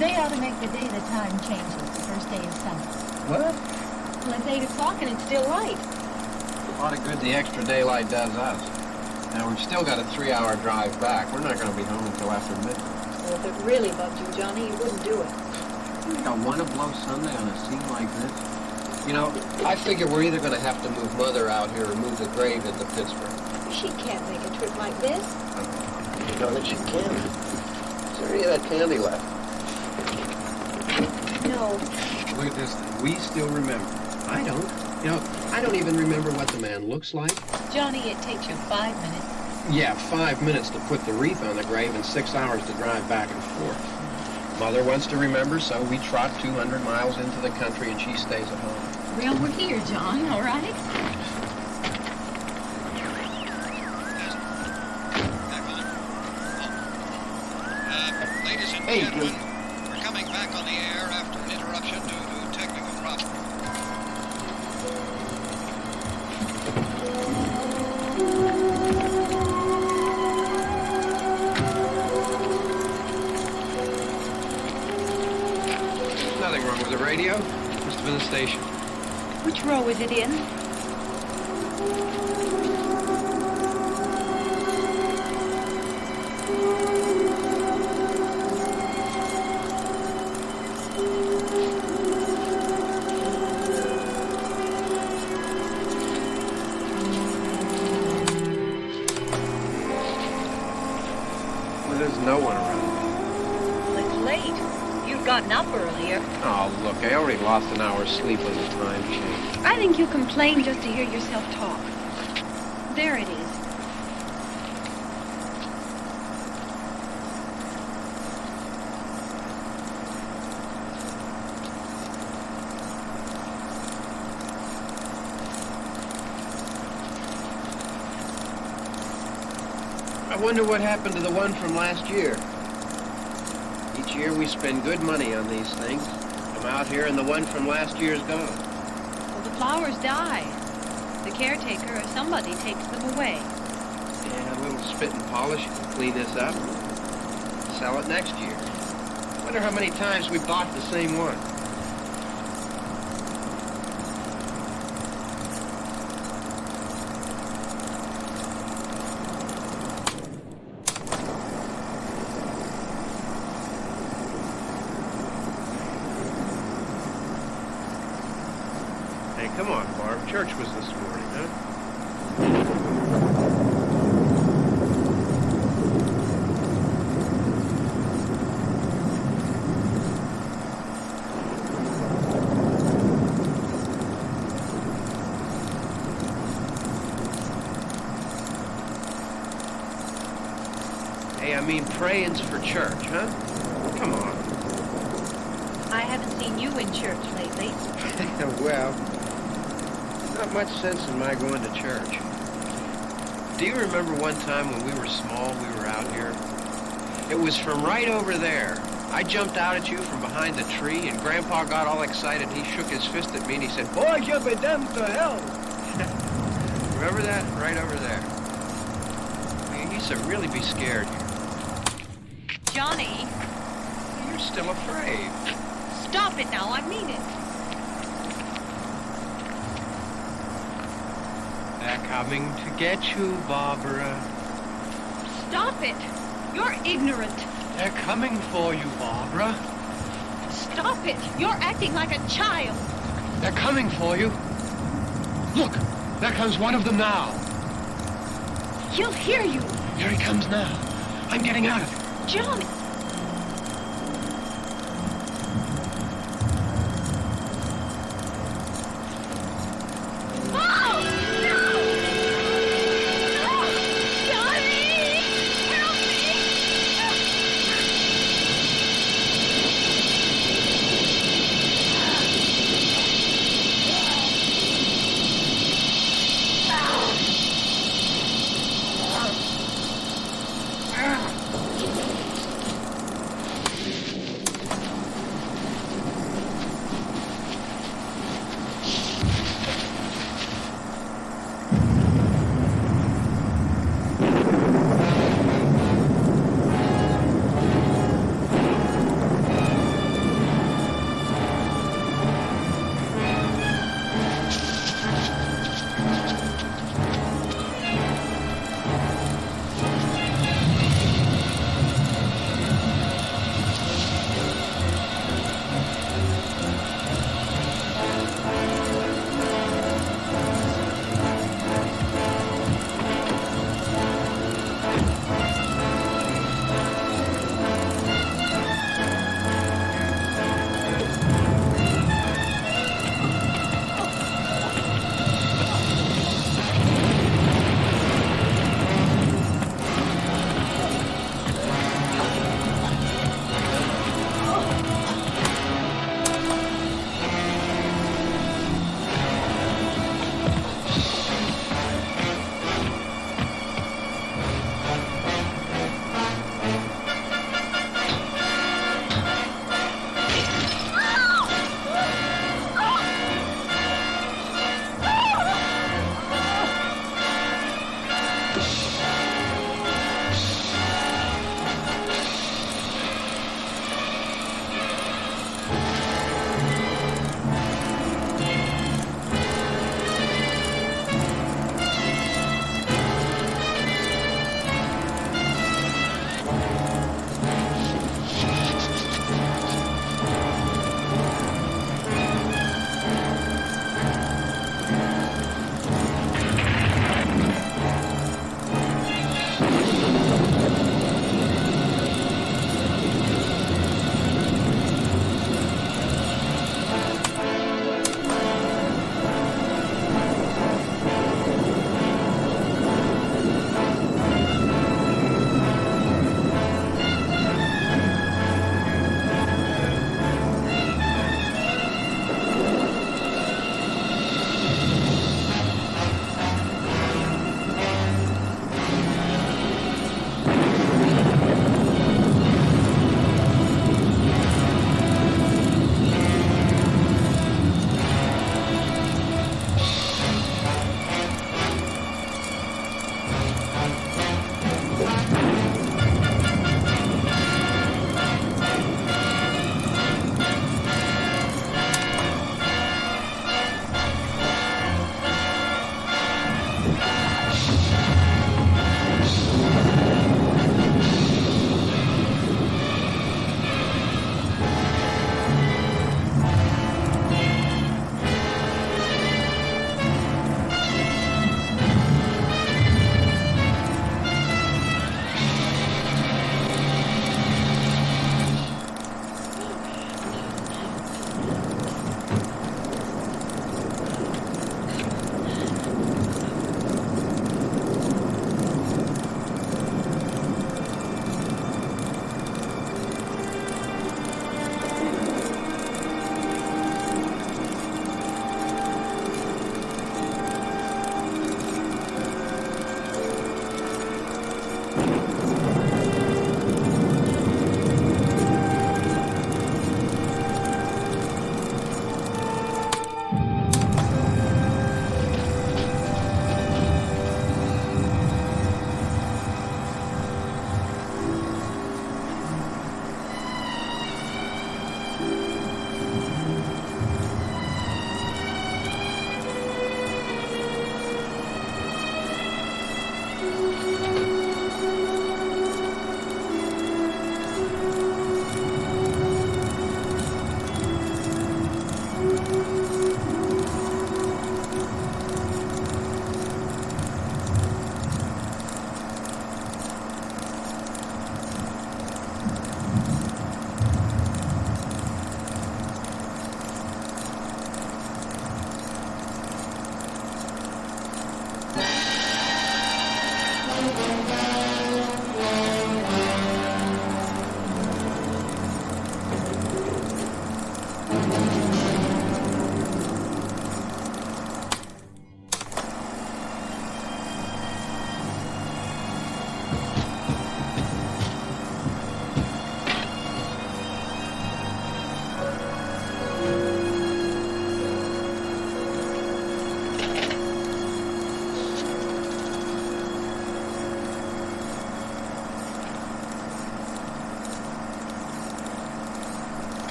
They ought to make the day the time changes, the first day of summer. What? Well, it's 8 o'clock and it's still light. A lot of good the extra daylight does us. Now, we've still got a 3-hour drive back. We're not going to be home until after midnight. Well, if it really bugged you, Johnny, you wouldn't do it. You think I want to blow Sunday on a scene like this? You know, I figure we're either going to have to move Mother out here or move the grave into Pittsburgh. She can't make a trip like this. You know that she can. Is there any of that candy left? No. Look at this thing. We still remember. I don't. You know, I don't even remember what the man looks like. Johnny, it takes you 5 minutes. Yeah, 5 minutes to put the wreath on the grave and 6 hours to drive back and forth. Mother wants to remember, so we trot 200 miles into the country and she stays at home. Well, we're here, John, all right? Ladies and gentlemen, we're coming back on the air after an interruption due to technical problems. Nothing wrong with the radio. Must have been the station. Which row is it in? There's no one around. Well, it's late. You'd gotten up earlier. Oh, look, I already lost an hour's sleep when the time changed. I think you complain just to hear yourself talk. There it is. I wonder what happened to the one from last year. Each year we spend good money on these things. I'm out here and the one from last year's gone. Well, the flowers die. The caretaker or somebody takes them away. Yeah, a little spit and polish and clean this up. Sell it next year. Wonder how many times we bought the same one. Hey, come on, Barb. Church was this morning, huh? Hey, I mean, praying's for church, huh? Come on. I haven't seen you in church lately. Well, not much sense in my going to church. Do you remember one time when we were small, we were out here? It was from right over there. I jumped out at you from behind the tree, and Grandpa got all excited. He shook his fist at me, and he said, "Boys, you'll be damned to hell." Remember that? Right over there. I mean, he used to really be scared here. Johnny. You're still afraid. Stop it now, I mean it. They're coming to get you, Barbara. Stop it. You're ignorant. They're coming for you, Barbara. Stop it. You're acting like a child. They're coming for you. Look, there comes one of them now. He'll hear you. Here he comes now. I'm getting out of it. John.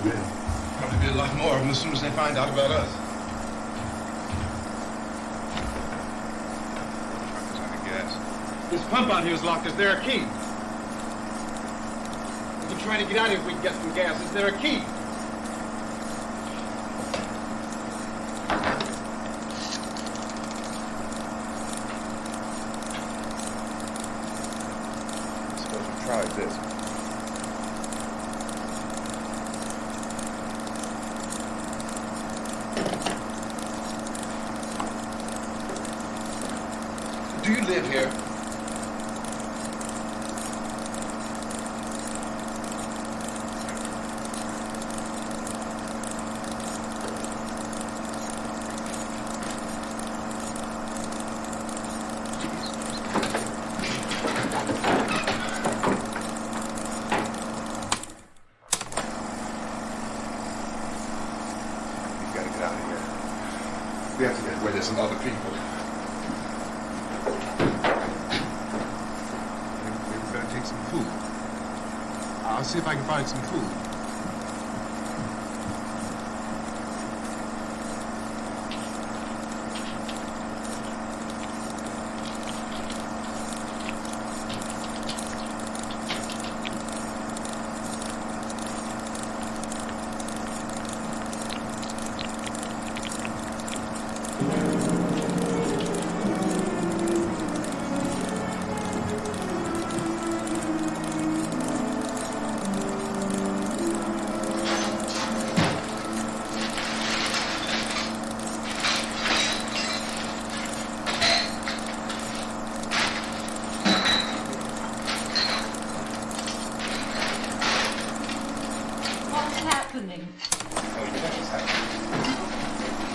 will. Probably be a lot more of them as soon as they find out about us. Truck is out of gas. This pump out here is locked. Is there a key? We can try to get out here if we can get some gas. Is there a key? Suppose we try this. Do you live here? We've got to get out of here. We have to get where there's some other people. Some food. I'll see if I can find some food.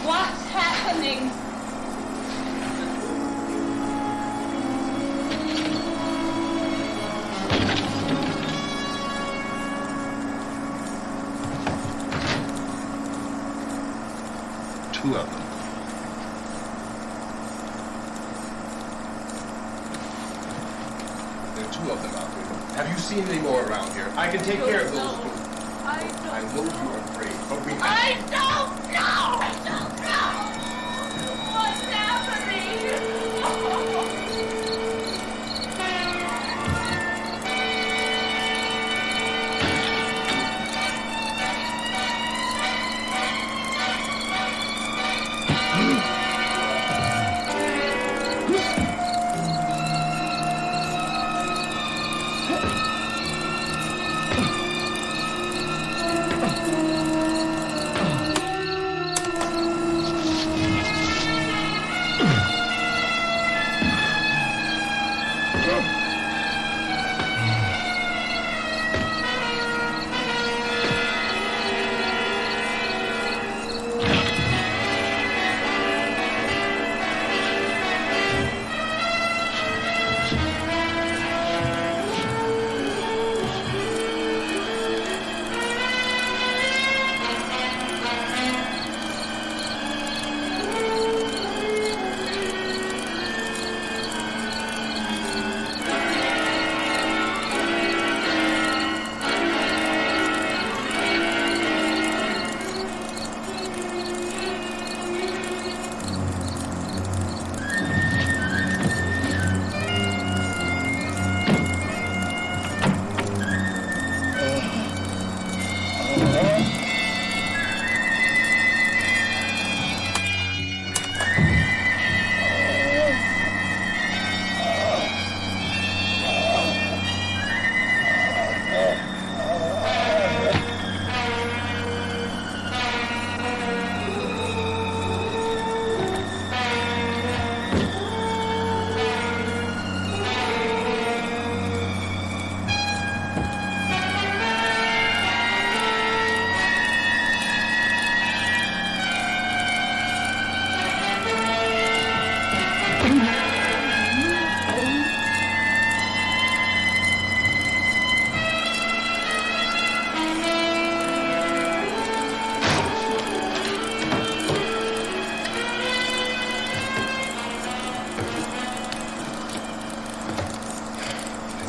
What's happening? Two of them. There are two of them out there. Have you seen any more around here? I can take care of those two. I know you're afraid, but we have I don't know! I don't know! What's happening?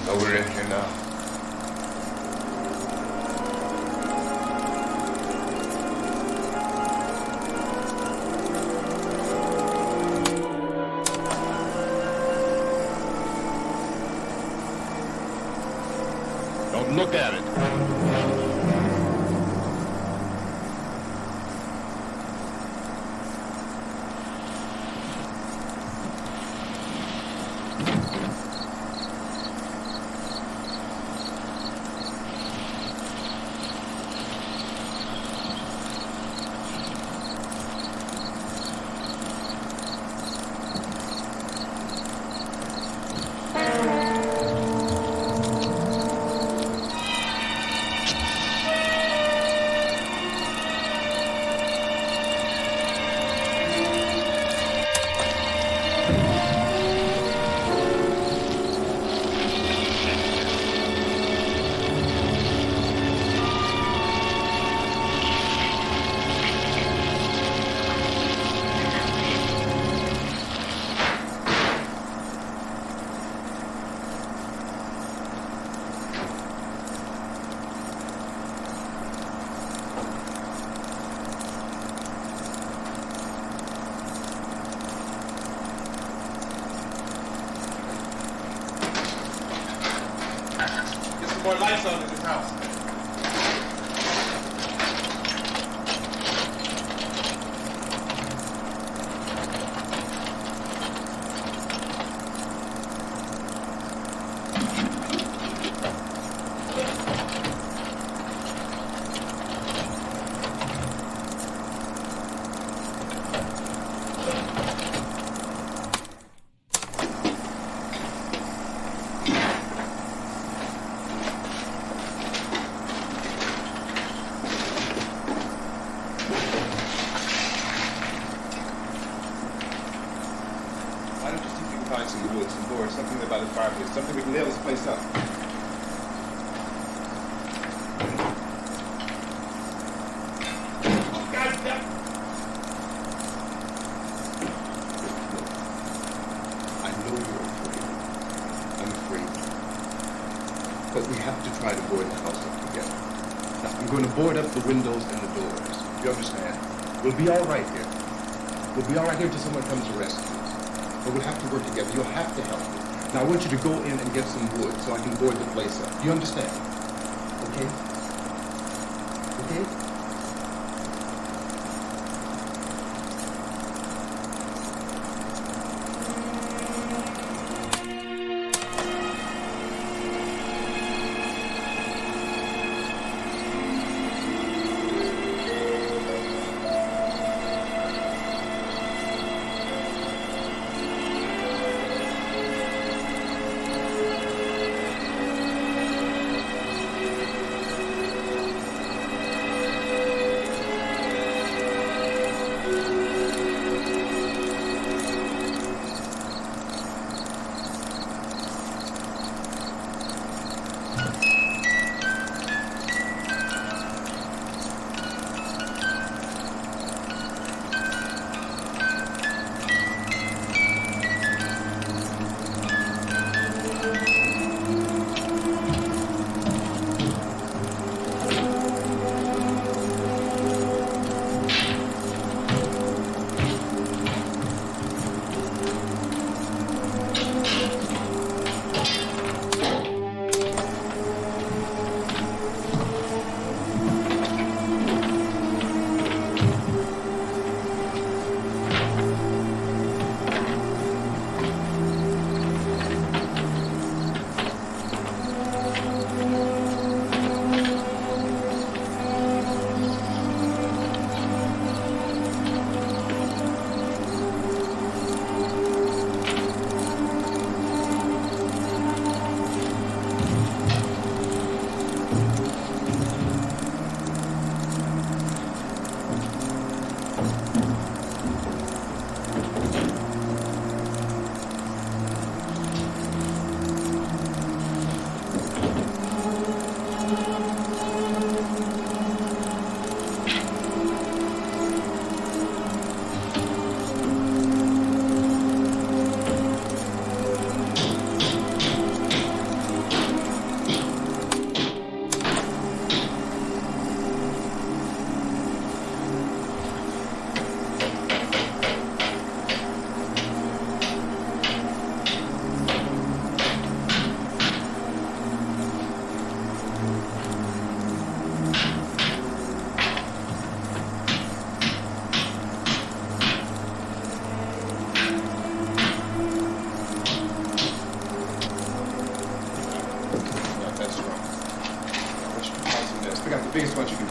know we're in here now. Look at it. More lights on in this house. Find some wood, some boards, something about the fireplace, something we can nail this place up. I know you're afraid. I'm afraid. But we have to try to board the house up together. Now, I'm going to board up the windows and the doors. You understand? We'll be all right here. We'll be all right here until someone comes to rescue us. But we'll have to work together. You'll have to help me. Now, I want you to go in and get some wood so I can board the place up. You understand? Okay? Okay?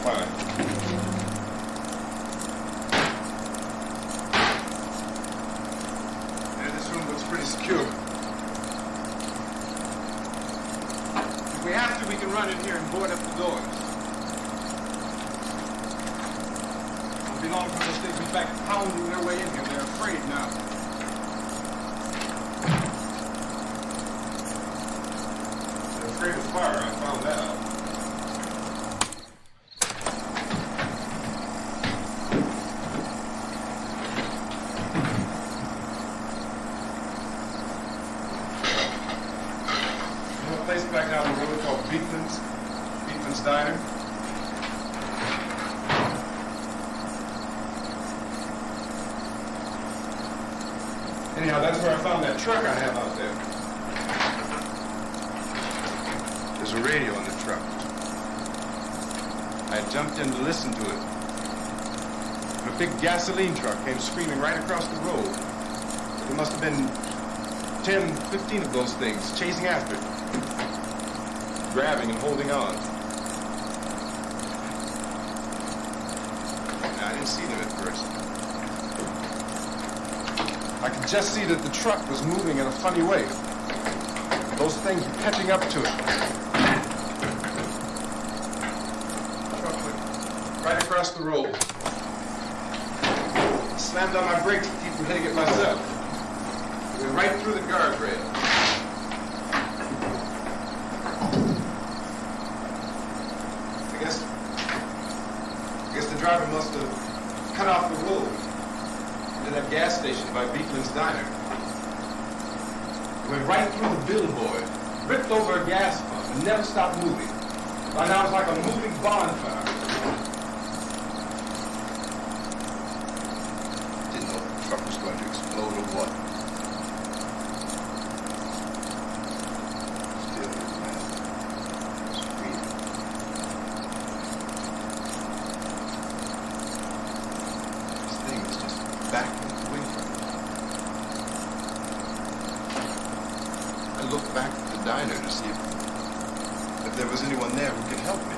fine. And this room looks pretty secure. If we have to, we can run in here and board up the doors. Won't be long for those things be back pounding their way in here. They're afraid now. They're afraid of fire, I found that out. Place back down the road called Beekman's Diner. Anyhow, that's where I found that truck I have out there. There's a radio on the truck. I jumped in to listen to it. And a big gasoline truck came screaming right across the road. There must have been 10, 15 of those things chasing after it. Grabbing and holding on. I didn't see them at first. I could just see that the truck was moving in a funny way. Those things were catching up to it. The truck went right across the road. Slammed on my brakes to keep from hitting it myself. It went right through the guardrail. I guess the driver must have cut off the road to that gas station by Beekman's Diner. It went right through the billboard, ripped over a gas pump, and never stopped moving. By now it's like a moving bonfire. Didn't know the truck was going to explode or what. Still, man, screaming. Backing away from it. I looked back at the diner to see if there was anyone there who could help me.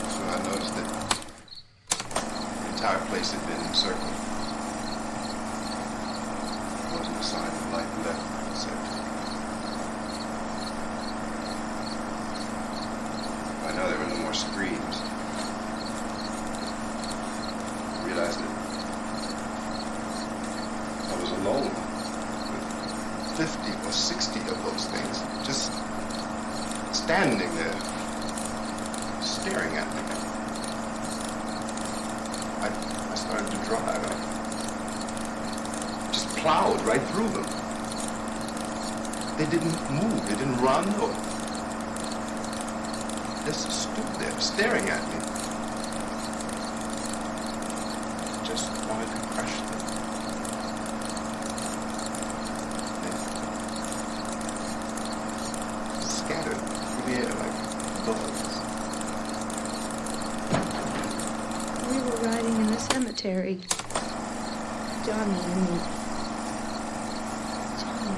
So I noticed that the entire place had been encircled. There wasn't a sign of life left except by now there were no more screams. Realized that I was alone with 50 or 60 of those things just standing there staring at me. I started to drive. I just plowed right through them. They didn't move. They didn't run or just stood there staring at me. Just wanted to crush them. They scattered through the air like bullets. We were riding in the cemetery. Johnny and me. Johnny.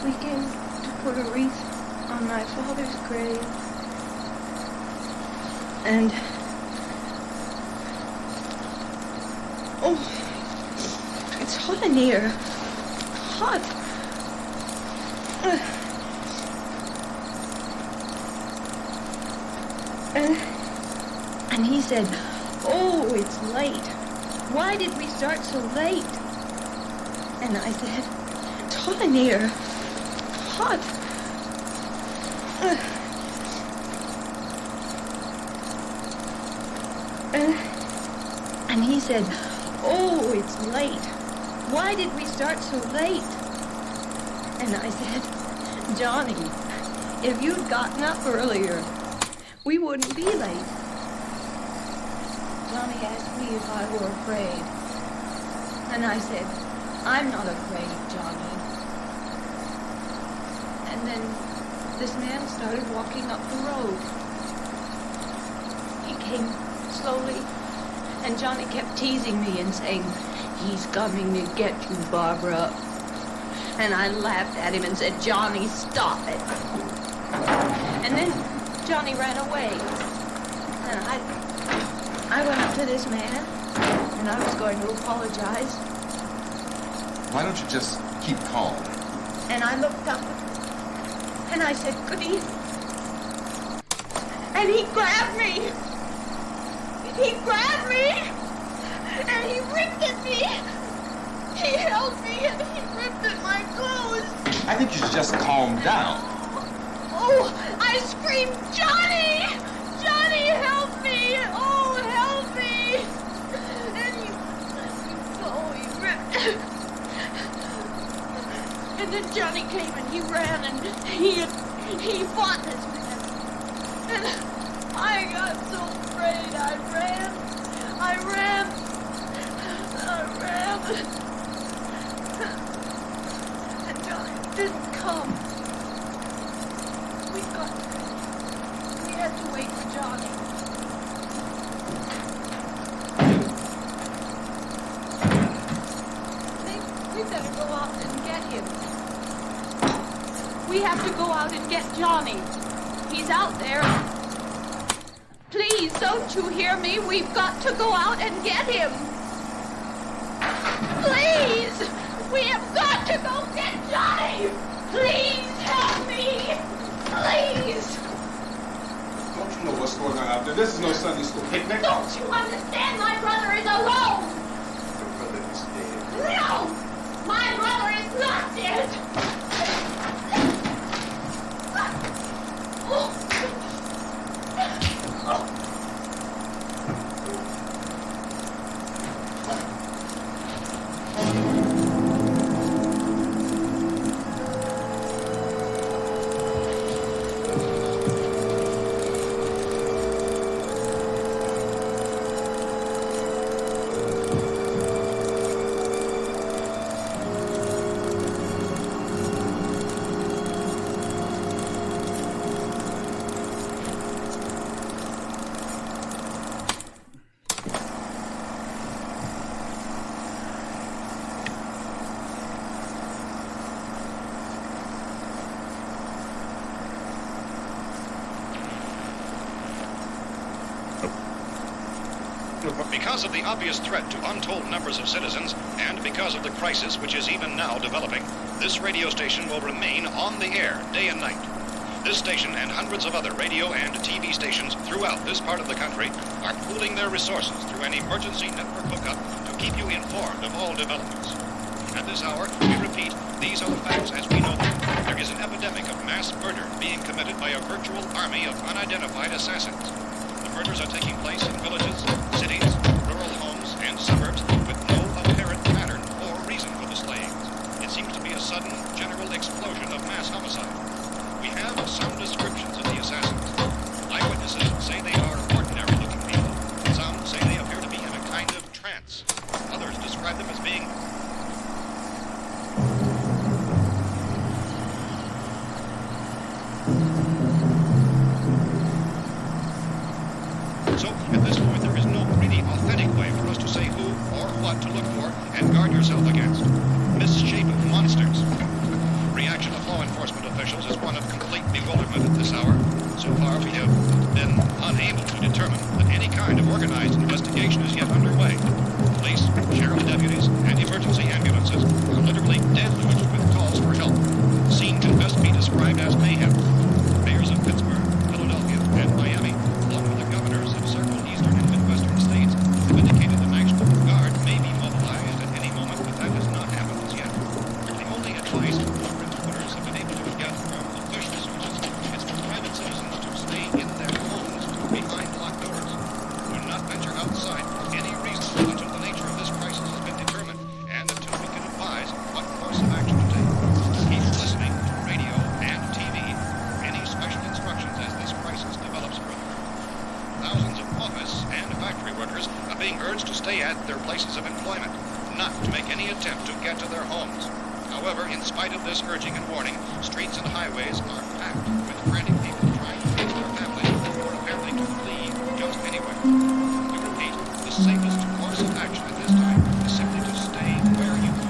We came to put a wreath on my father's grave. And oh, it's hot in here. Hot. And he said, "Oh, it's late. Why did we start so late?" And I said, "It's hot in here. Hot." And he said, "Oh, it's late. Why did we start so late?" And I said, "Johnny, if you'd gotten up earlier, we wouldn't be late." Johnny asked me if I were afraid. And I said, "I'm not afraid, Johnny." And then this man started walking up the road. He came slowly, and Johnny kept teasing me and saying, "He's coming to get you, Barbara." And I laughed at him and said, Johnny, stop it. And then Johnny ran away. And I went up to this man, and I was going to apologize. Why don't you just keep calm? And I looked up, and I said, good evening. And he grabbed me. He grabbed me, and he ripped at me. He held me, and he ripped at my clothes. I think you should just calm down. Oh, I screamed, Johnny! Johnny, help me! Oh, help me! And he ripped. And then Johnny came and he ran and he fought this man. And I got so afraid. I ran. And Johnny didn't come. We had to wait for Johnny. We better go out and get him. We have to go out and get Johnny. He's out there. Please, don't you hear me? We've got to go out and get him. Please! We have got to go get Johnny! Please help me! Please! Don't you know what's going on out there? This is no Sunday school picnic. Don't you understand? My brother is alone! Your brother is dead. No! My brother is not dead! Because of the obvious threat to untold numbers of citizens, and because of the crisis which is even now developing, this radio station will remain on the air day and night. This station and hundreds of other radio and TV stations throughout this part of the country are pooling their resources through an emergency network hookup to keep you informed of all developments. At this hour, we repeat, these are the facts as we know them. There is an epidemic of mass murder being committed by a virtual army of unidentified assassins. The murders are taking place in villages, cities, rural homes, and suburbs with no apparent pattern or reason for the slayings. It seems to be a sudden, general explosion of mass homicide. We have some descriptions of the assassins. Eyewitnesses say they are ordinary-looking people. Some say they appear to be in a kind of trance. Others describe them as being So, at this point, there is no really authentic way for us to say who or what to look for and guard yourself against. Misshapen monsters. Reaction of law enforcement officials is one of complete bewilderment at this hour. So far, we have been unable to determine that any kind of organized investigation is yet underway. Police, sheriff deputies, and emergency ambulances are literally deluged with calls for help. The scene can best be described as mayhem. Mayors of Pittsburgh, Philadelphia, and Miami, along with the governors of several eastern and midwestern states, have indicated the National Guard may be mobilized at any moment, but that has not happened as yet. The only advice reporters have been able to get from official sources is for private citizens to stay in their homes behind locked doors. Do not venture outside for any reason until the nature of this crisis has been determined and until we can advise what course of action to take. Keep listening to radio and TV for any special instructions as this crisis develops further. Thousands of office and factory workers are being urged to stay at their places of employment, not to make any attempt to get to their homes. However, in spite of this urging and warning, streets and highways are packed with frantic people trying to reach their families or apparently to flee just anywhere. We repeat, the safest course of action at this time is simply to stay where you are.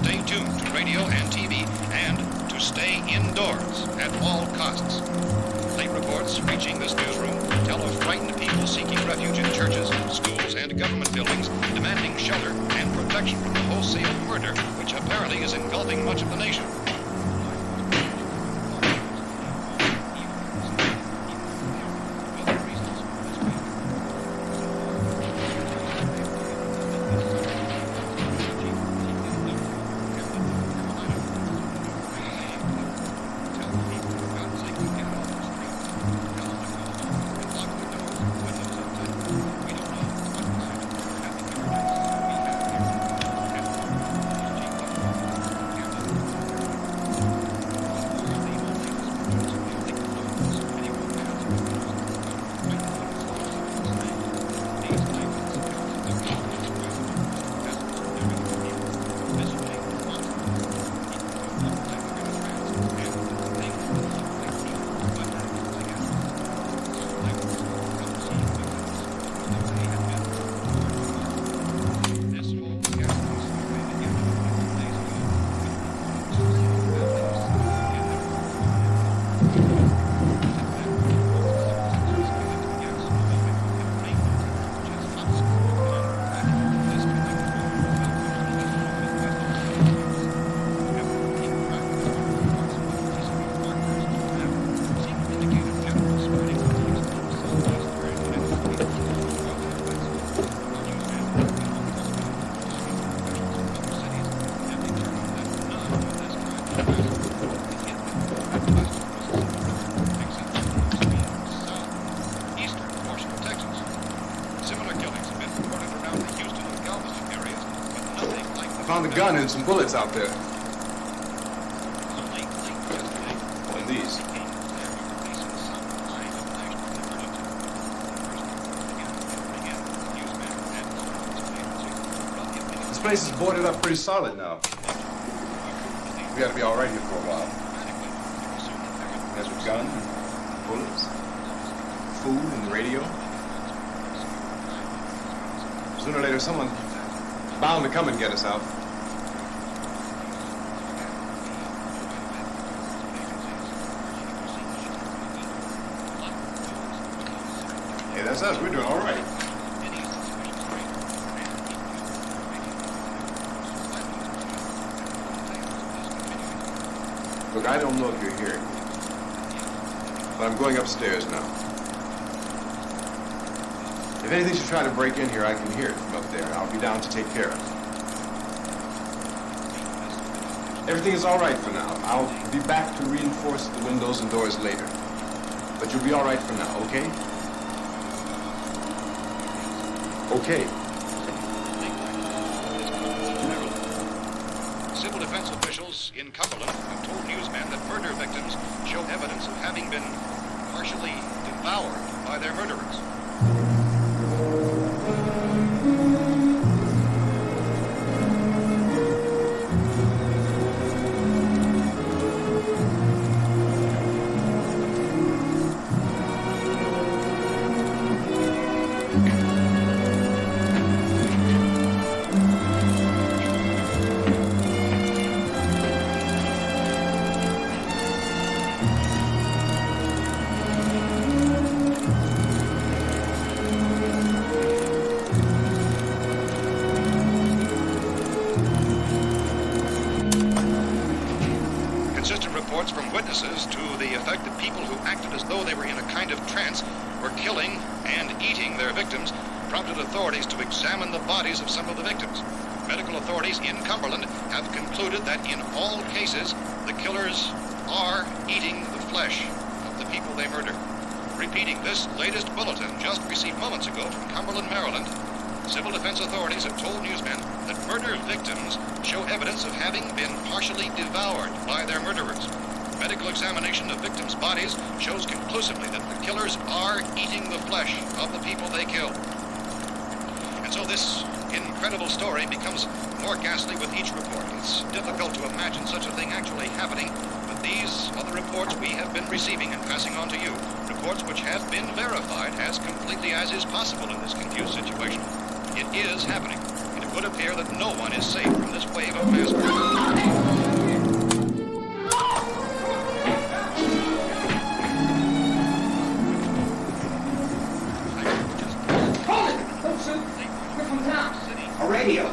stay tuned to radio and TV and to stay indoors at all costs. Late reports reaching this newsroom tell of frightened people seeking refuge in churches, schools, and government buildings, demanding shelter and protection from the wholesale murder, which apparently is engulfing much of the nation. Found a gun and some bullets out there. And these. This place is boarded up pretty solid now. We gotta be all right here for a while. There's a gun, bullets, food, and the radio. Sooner or later, someone's bound to come and get us out. Hey, that's us. We're doing all right. Look, I don't know if you're hearing me, but I'm going upstairs now. If anything should try to break in here, I can hear it from up there. I'll be down to take care of it. Everything is all right for now. I'll be back to reinforce the windows and doors later. But you'll be all right for now, okay? Okay. Civil defense officials in Cumberland have told newsmen that murder victims show evidence of having been partially devoured by their murderers. Reports from witnesses to the effect that people who acted as though they were in a kind of trance were killing and eating their victims prompted authorities to examine the bodies of some of the victims. Medical authorities in Cumberland have concluded that in all cases, the killers are eating the flesh of the people they murdered. Repeating this latest bulletin just received moments ago from Cumberland, Maryland, civil defense authorities have told newsmen that murder victims show evidence of having been partially devoured by their murderers. Medical examination of victims' bodies shows conclusively that the killers are eating the flesh of the people they killed. And so this incredible story becomes more ghastly with each report. It's difficult to imagine such a thing actually happening, but these are the reports we have been receiving and passing on to you. Reports which have been verified as completely as is possible in this confused situation. It is happening. It would appear that no one is safe from this wave of mass murder. Hold it! Don't shoot! We're from town. A radio.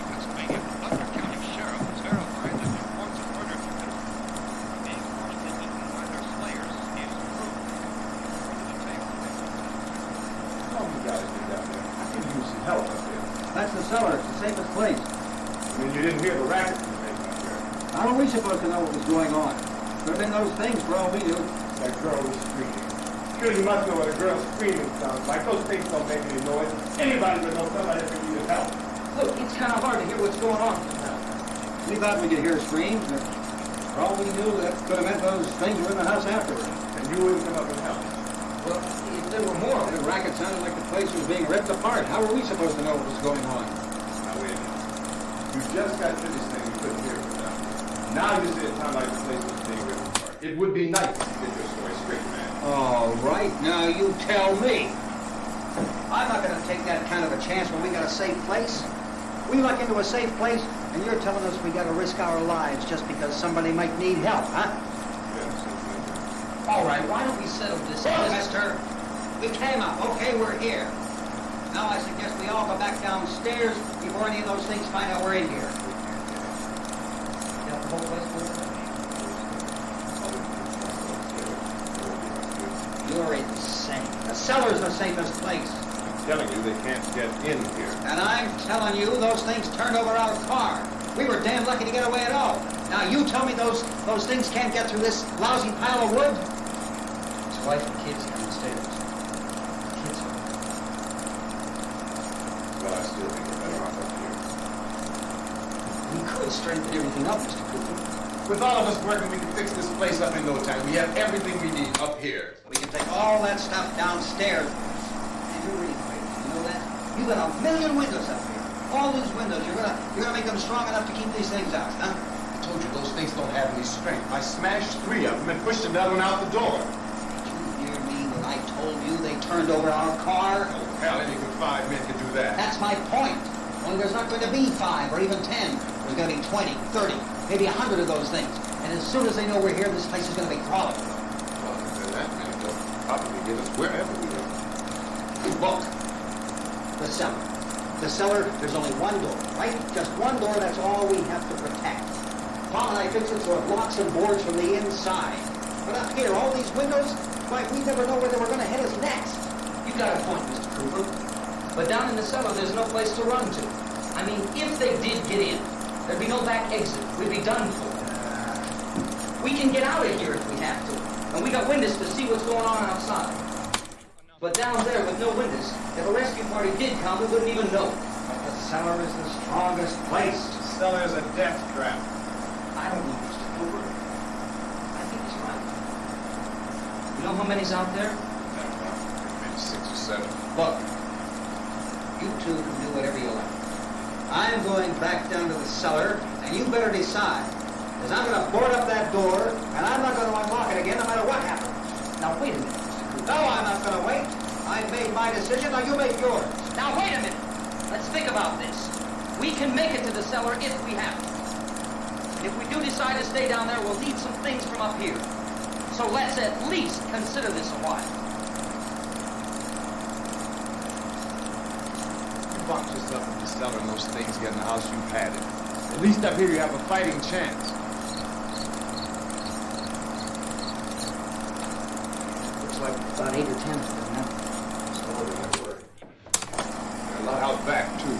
Pennsylvania, Butler County Sheriff has verified that reports of murder victims being forcibly eaten by their slayers is true. Further details. How you guys get down there? I could use some help up there. That's the cellar. It's the safest place. I mean, you didn't hear the racket you made up here. How are we supposed to know what was going on? Could have been those things for all we knew. That girl was screaming. Sure, you must know what a girl screaming sounds like. Those things don't make any noise. Anybody would know somebody that needed help. Look, it's kind of hard to hear what's going on sometimes. We thought we could hear screams, but for all we knew, that could have meant those things were in the house afterward. And you wouldn't come up and help. Well, if there were more. The racket sounded like the place was being ripped apart. How were we supposed to know what was going on? Now, wait a minute. You just got finished saying you couldn't hear it from down here. Now you say it sounded like the place was being ripped apart. It would be nice to get your story straight, man. All right, now you tell me. I'm not going to take that kind of a chance when we got a safe place. We luck into a safe place, and you're telling us we got to risk our lives just because somebody might need help, huh? All right, why don't we settle this? Look, mister, we came up. Okay, we're here. Now I suggest we all go back downstairs before any of those things find out we're in here. Got the whole place full? You're insane. The cellar's the safest place. I'm telling you, they can't get in here. And I'm telling you, those things turned over our car. We were damn lucky to get away at all. Now you tell me those things can't get through this lousy pile of wood? His wife and kids downstairs. Kids are... But I still think we're better off up here. We could strengthen everything up, Mr. Cooper. With all of us working, we can fix this place up in no time. We have everything we need up here. We can take all that stuff downstairs. And you're really crazy, you know that? You got a million windows up here. All those windows, you're gonna make them strong enough to keep these things out, huh? I told you those things don't have any strength. I smashed 3 of them and pushed another one out the door. Did you hear me when I told you they turned over our car? Oh, hell, any good 5 men could do that. That's my point. Only there's not going to be 5 or even 10. There's going to be 20, 30, maybe 100 of those things. And as soon as they know we're here, this place is going to be crawling. Well, if there are that many, they'll probably get us wherever we go. Look, the cellar. The cellar, there's only one door, right? Just one door, that's all we have to protect. Tom and I fixed it so it locks and boards from the inside. But up here, all these windows, why, we never know where they were going to hit us next. You got a point, Mr. Cooper. But down in the cellar, there's no place to run to. I mean, if they did get in, there'd be no back exit. We'd be done for. We can get out of here if we have to. And we got windows to see what's going on outside. But down there with no windows, if a rescue party did come, we wouldn't even know. But the cellar is the strongest place. The cellar is a death trap. I don't know, Mr. Cooper. I think he's right. You know how many's out there? Maybe 6 or 7. Look, you two can do whatever you like. I'm going back down to the cellar, and you better decide. Because I'm going to board up that door, and I'm not going to unlock it again no matter what happens. Now, wait a minute, Mr. Cooper. No, I'm not going to wait. I've made my decision, now you make yours. Now, wait a minute. Let's think about this. We can make it to the cellar if we have to. And if we do decide to stay down there, we'll need some things from up here. So let's at least consider this a while. You box yourself in the cellar and those things get in the house, you've had it. At least up here you have a fighting chance. Looks like about 8 or 10 of them now. Slower than they were. They're a lot out back, too.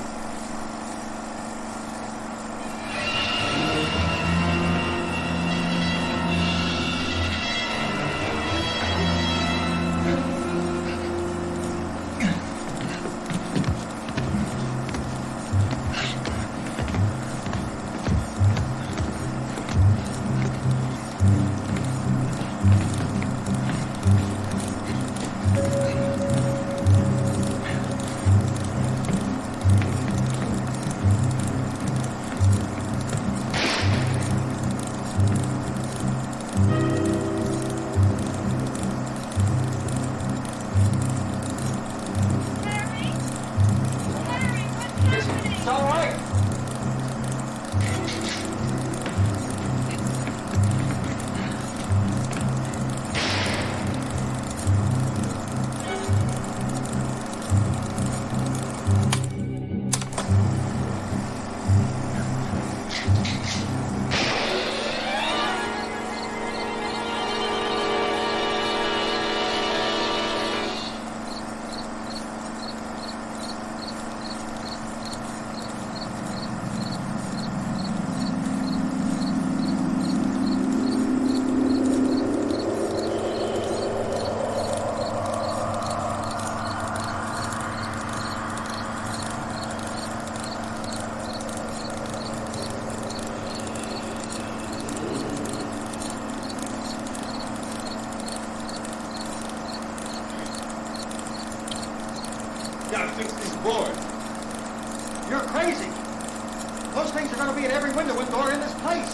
looking at every window and door in this place.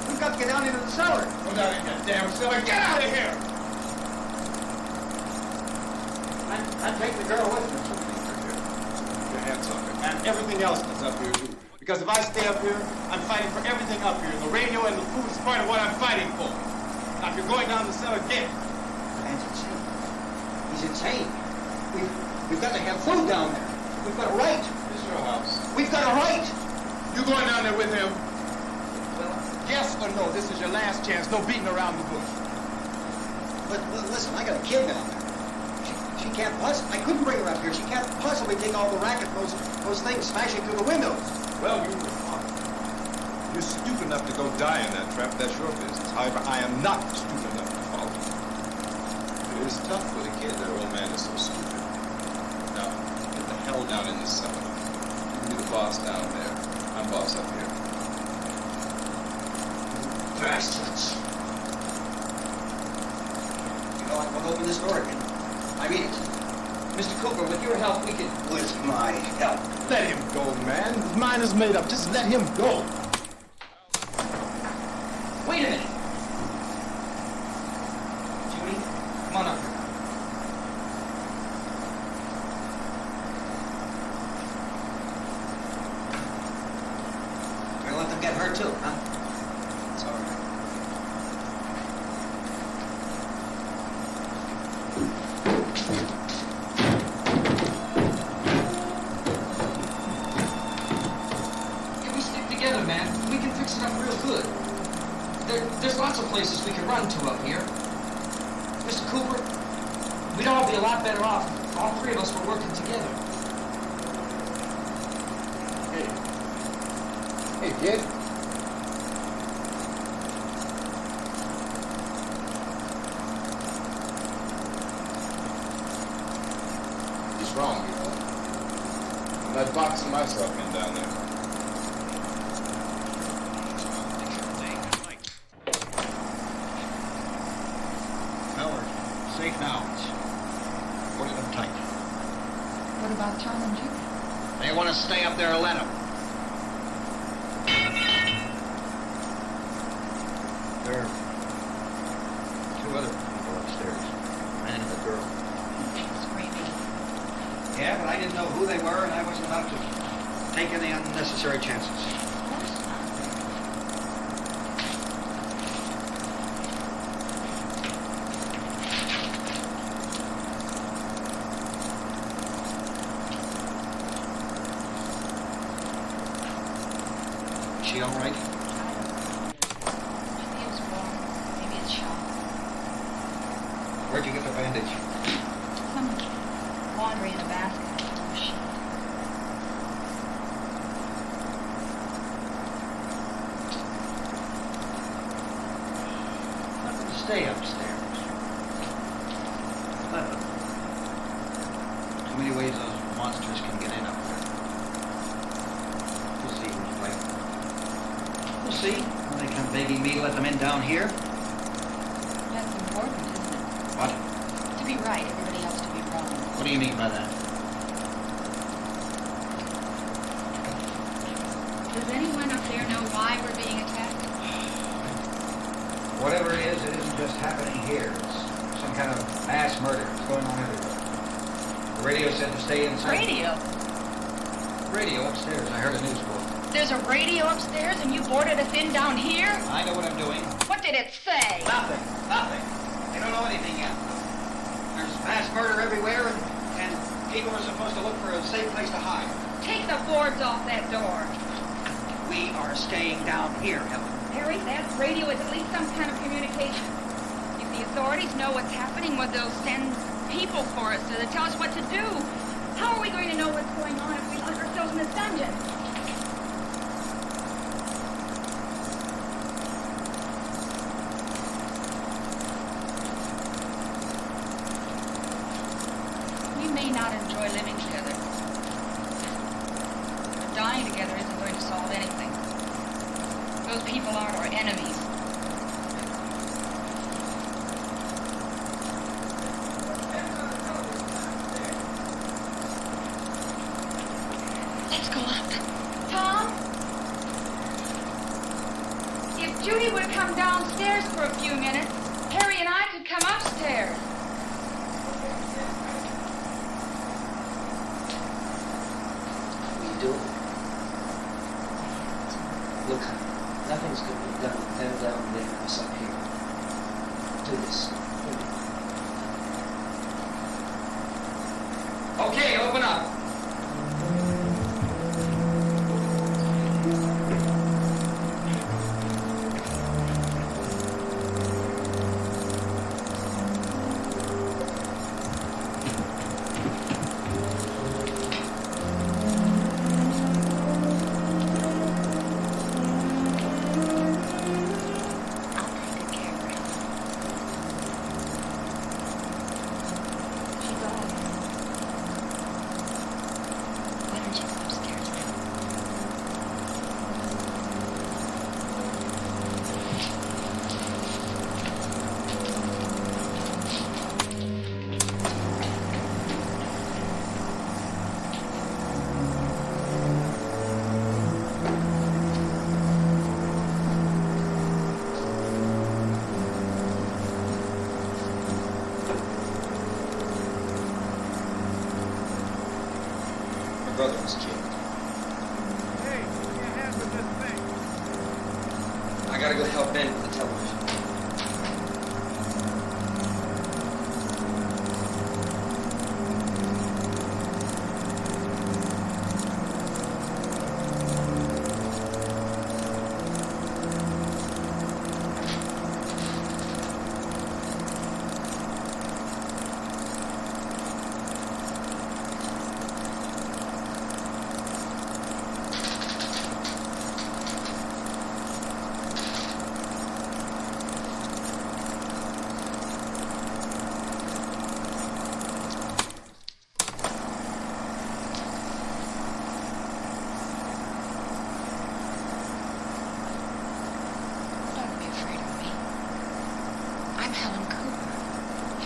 We've got to get down into the cellar. Go down in that damn cellar. Get out of here! I'd take the girl with me. Keep your hands off it. And everything else that's up here, too. Because if I stay up here, I'm fighting for everything up here. The radio and the food is part of what I'm fighting for. Now, if you're going down the cellar, get it. Man's insane. He's insane. We've got to have food down there. We've got a right. This is your house. We've got a right. You going down there with him? Well, Yes or no? This is your last chance. No beating around the bush. but listen, I got a kid down there. She can't possibly. I couldn't bring her up here. She can't possibly take all the racket, those things smashing through the windows. Well, you were smart. You're stupid enough to go die in that trap. That's your business. However, I am not stupid enough to follow. It is tough for the kid. That old man is so stupid. Now, get the hell down in the cellar. You can be the boss down there. I'm boss up here. Bastards. You know, I won't open this door again. I mean it. Mr. Cooper, with your help, we could... With my help. Let him go, man. His mind is made up. Just let him go. Wait a minute. Judy, come on up here. We're gonna let them get hurt too, huh? It's all right. If we stick together, man, we can fix it up real good. There's lots of places we can run to up here. Mr. Cooper, we'd all be a lot better off if all three of us were working together. Hey, kid. He's wrong, you know. I'm not boxing myself in down there. Howard, safe now. Hold them tight. What about Tom and Jim? They want to stay up there, let them. There are two other people upstairs. A man and a girl. Screaming. Yeah, but I didn't know who they were, and I wasn't about to take any unnecessary chances. Of course not. Is she all right? She feels warm. Maybe it's shock. Where'd you get the bandage? Some laundry in a basket. Oh, shit. Let them stay upstairs. Let them. Too many ways those monsters can get in up there. We'll see who's right. We'll see. When they come begging me to let them in down here. That's important, isn't it? What? To be right, everybody else to be wrong. What do you mean by that? Does anyone up there know why we're being attacked? Whatever it isn't just happening here. It's some kind of mass murder. It's going on everywhere. The radio said to stay inside. Radio? Radio upstairs. I heard a news report. There's a radio upstairs and you boarded us in down here? I know what I'm doing. What did it say? Nothing. Nothing. They don't know anything yet. There's mass murder everywhere, and people are supposed to look for a safe place to hide. Take the boards off that door. We are staying down here, Helen. Harry, that radio is at least some kind of communication. If the authorities know what's happening, well, they'll send people for us to tell us what to do. How are we going to know what's going on if we lock ourselves in this dungeon? We may not enjoy living together. But dying together isn't going to solve anything. Those people are our enemies. Let's go up. Tom? Judy would come downstairs for a few minutes. Harry and I could come upstairs. Will you do it? Look, nothing's going to be done with them down there and us up here. Do this. Okay, open up. Brother was killed. Hey, what do you have with this thing? I gotta go help Ben with the television.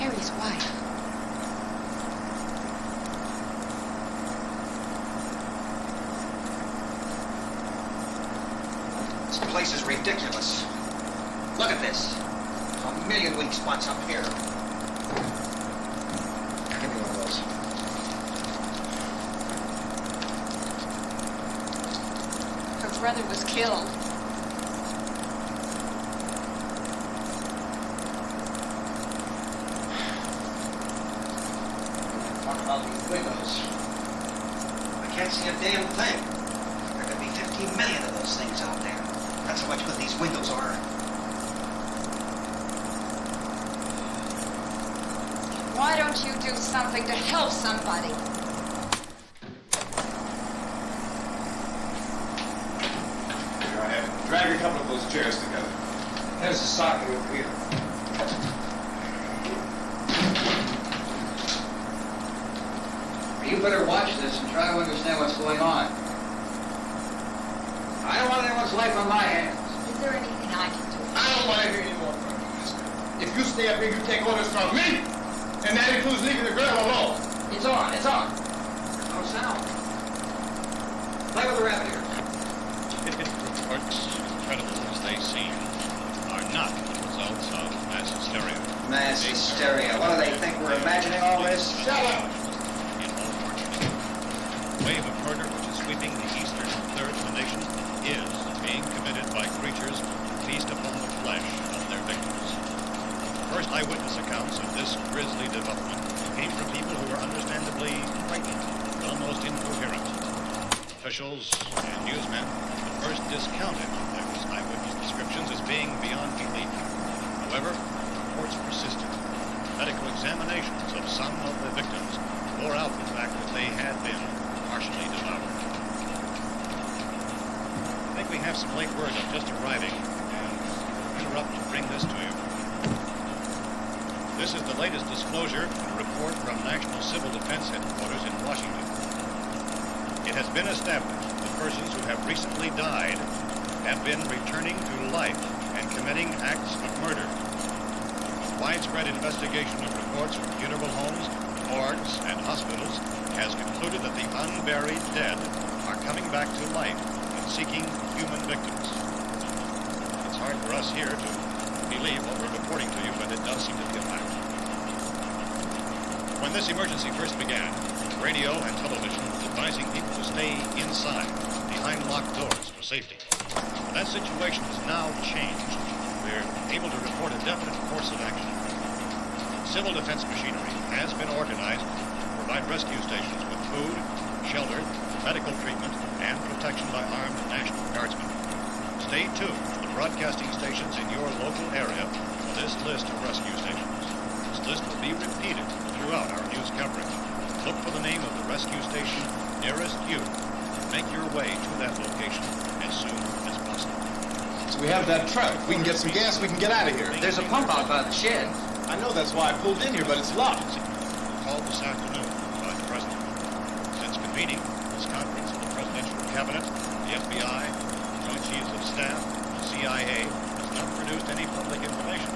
Harry's wife. This place is ridiculous. Look at this. A million weak spots up here. Give me one of those. Her brother was killed. All these windows. I can't see a damn thing. There could be 15 million of those things out there. That's how much good these windows are. Why don't you do something to help somebody? Here I have it. Drag a couple of those chairs together. There's a socket over here. You better watch this and try to understand what's going on. I don't want anyone's life on my hands. Is there anything I can do? I don't want to hear any more from you, mister. If you stay up here, you take orders from me. And that includes leaving the girl alone. It's on, it's on. There's no sound. Play with the rabbit ears. Reports, incredible as they seem, are not the results of mass hysteria. Mass hysteria. What do they think? We're imagining all this? Shut up. In all fortunate. The wave of murder which is sweeping the eastern third of the nation is being committed by creatures who feast upon the flesh of their victims. First eyewitness accounts of this grisly development came from people who were understandably frightened and almost incoherent. Officials and newsmen at first discounted those eyewitness descriptions as being beyond belief. However, reports persisted. Medical examinations of some of the victims bore out the fact that they had been partially devoured. I think we have some late word of just arriving and interrupt to bring this to you. This is the latest disclosure in a report from National Civil Defense Headquarters in Washington. It has been established that persons who have recently died have been returning to life and committing acts of murder. A widespread investigation of reports from funeral homes, morgues, and hospitals has concluded that the unburied dead are coming back to life and seeking human victims. It's hard for for us here to believe what we're reporting to you, but it does seem to be a fact. When this emergency first began, radio and television was advising people to stay inside, behind locked doors for safety. That situation has now changed. We're able to report a definite course of action. Civil defense machinery has been organized to provide rescue stations with food, shelter, medical treatment, and protection by armed National Guardsmen. Stay tuned to the broadcasting stations in your local area for this list of rescue stations. This list will be repeated throughout our news coverage. Look for the name of the rescue station nearest you. Make your way to that location as soon as possible. So we have that truck. If we can get some gas, we can get out of here. There's a pump out by the shed. I know, that's why I pulled in here, but it's locked. Called this afternoon by the President. Since convening this conference of the Presidential Cabinet, the FBI, Joint Chiefs of Staff, the CIA has not produced any public information.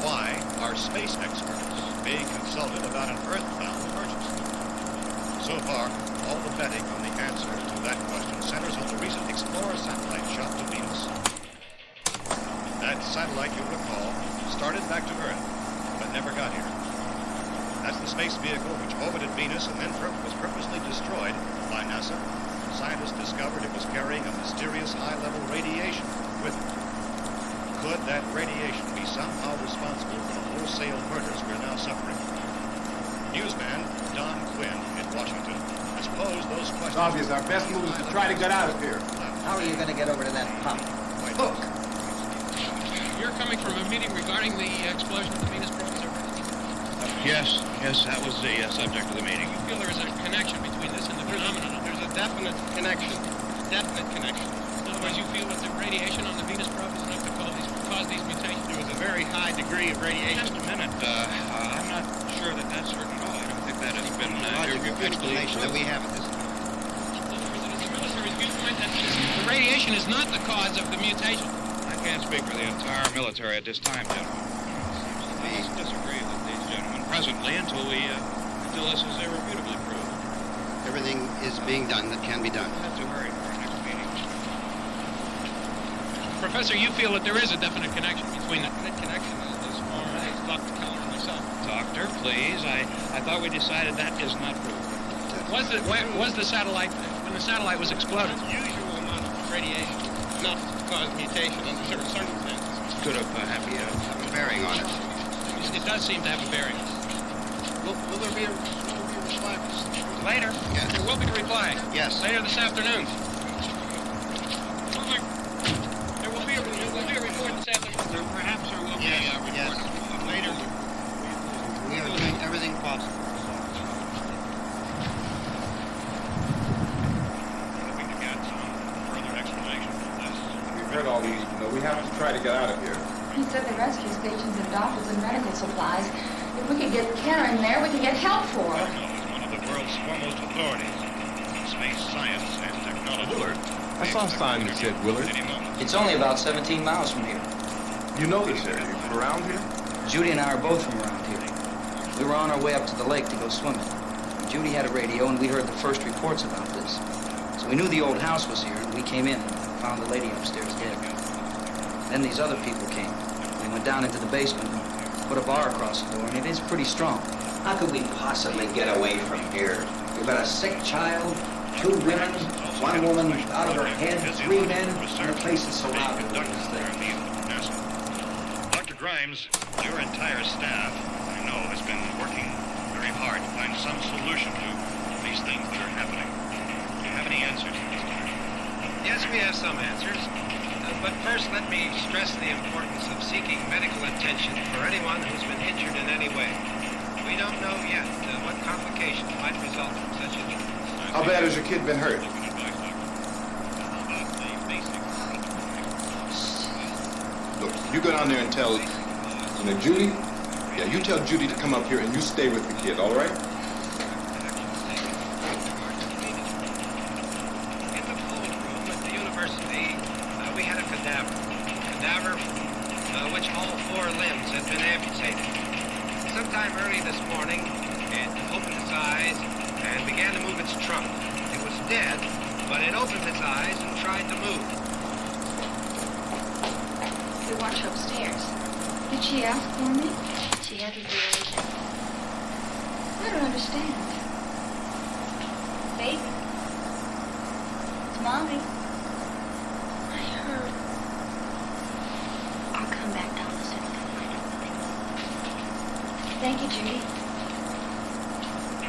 Why are space experts being consulted about an Earthbound emergency? So far, all the betting on the answer to that question centers on the recent Explorer satellite shot to Venus. That satellite, you'll recall, started back to Earth, but never got here. That's the space vehicle which orbited Venus and then was purposely destroyed by NASA. Scientists discovered it was carrying a mysterious high-level radiation with it. Could that radiation be somehow responsible for the wholesale murders we're now suffering? Newsman Don Quinn in Washington has posed those questions. It's obvious our best move is to try to get out of here. How are you going to get over to that pump? Look! You're coming from a meeting regarding the explosion of the Venus probe, is that right? Yes, that was the subject of the meeting. You feel there is a connection between this and the phenomenon? There's a definite connection. Definite connection. In other words, you feel that the radiation on the Venus probe is enough to cause these mutations? There was a very high degree of radiation. Just a minute. I'm not sure that that's certain at all. I don't think that has been your explanation that we have at this time. In other words, it is the military's viewpoint that the radiation is not the cause of the mutation. I can't speak for the entire military at this time, gentlemen. I must disagree with these gentlemen presently until this is irrefutably proved. Everything is being done that can be done. We'll have to hurry for our next meeting. Professor, you feel that there is a definite connection between the connection as far as Dr. Keller and myself. Doctor, please. I thought we decided that is not proved. Was the satellite, when the satellite was exploded, usual amount of radiation enough to cause mutation under certain circumstances? Could have a bearing on it. It does seem to have a bearing. Will there be a reply? Later. Yes. There will be a reply. Yes. Later this afternoon. There will be a report this afternoon. Perhaps there will be a report later. We are doing everything possible. We can get some further explanation of this. We've heard all these, we have to try to get out of here. He said the rescue stations and doctors and medical supplies. If we could get Kenner in there, we could get help for her. Romero is one of the world's foremost authorities in space science and technology. Willard? I saw a sign that said Willard. It's only about 17 miles from here. You know this area. You from around here? Judy and I are both from around here. We were on our way up to the lake to go swimming. Judy had a radio, and we heard the first reports about this. So we knew the old house was here, and we came in and found the lady upstairs dead. Then these other people came. We went down into the basement and put a bar across the door, and it is pretty strong. How could we possibly get away from here? We've got a sick child, 2 women, 1 woman out of her head, 3 men, and the place is surrounded with this thing. Dr. Grimes, your entire staff, I know, has been working very hard to find some solution to these things that are happening. Do you have any answers to this? Yes, we have some answers. But first, let me stress the importance of seeking medical attention for anyone who's been injured in any way. We don't know yet what complications might result from such injury. How bad has your kid been hurt? Look, you go down there and tell, Judy? Yeah, you tell Judy to come up here and you stay with the kid, all right? In the cold room at the university, we had a cadaver. Which all 4 limbs had been amputated. Sometime early this morning, it opened its eyes and began to move its trunk. It was dead, but it opened its eyes and tried to move. to watch upstairs. Did she ask for me? She had to do anything. I don't understand. Baby. It's Mommy. I heard. I'll come back down as soon as I find everything. Thank you, Judy.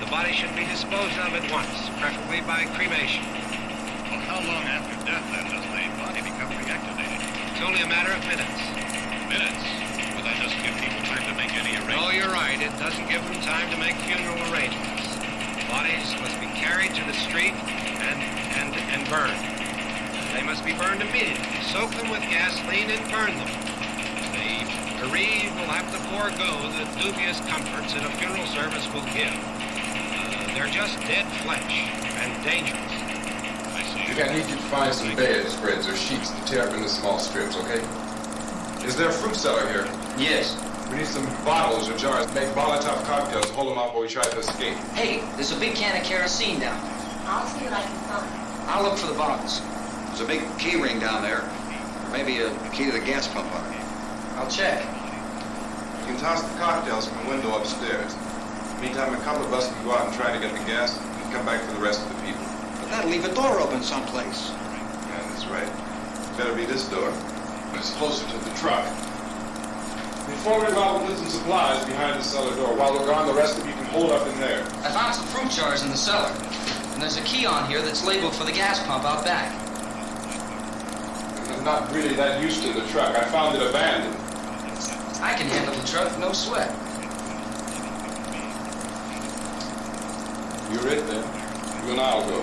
The body should be disposed of at once, preferably by cremation. Well, how long after death, then, does the body become reactivated? It's only a matter of minutes. Minutes? Well, that doesn't give people time to make any arrangements. Oh, you're right. It doesn't give them time to make funeral arrangements. Bodies must be carried to the street and burned. They must be burned immediately. Soak them with gasoline and burn them. The bereaved will have to forego the dubious comforts that a funeral service will give. They're just dead flesh and dangerous. I see. I need you to find some bedspreads or sheets to tear up into small strips, okay? Is there a fruit cellar here? Yes. We need some bottles or jars to make Molotov cocktails to hold them off while we try to escape. Hey, there's a big can of kerosene down there. I'll see what I can find. I'll look for the bottles. There's a big key ring down there. Or maybe a key to the gas pump on it. I'll check. You can toss the cocktails from the window upstairs. Meantime, a couple of us can go out and try to get the gas and come back for the rest of the people. But that'll leave a door open someplace. Yeah, that's right. Better be this door. It's closer to the truck. Before we go out, we'll put some supplies behind the cellar door. While we're gone, the rest of you can hold up in there. I found some fruit jars in the cellar. And there's a key on here that's labeled for the gas pump out back. I'm not really that used to the truck. I found it abandoned. I can handle the truck, no sweat. You're it then. You and I'll go.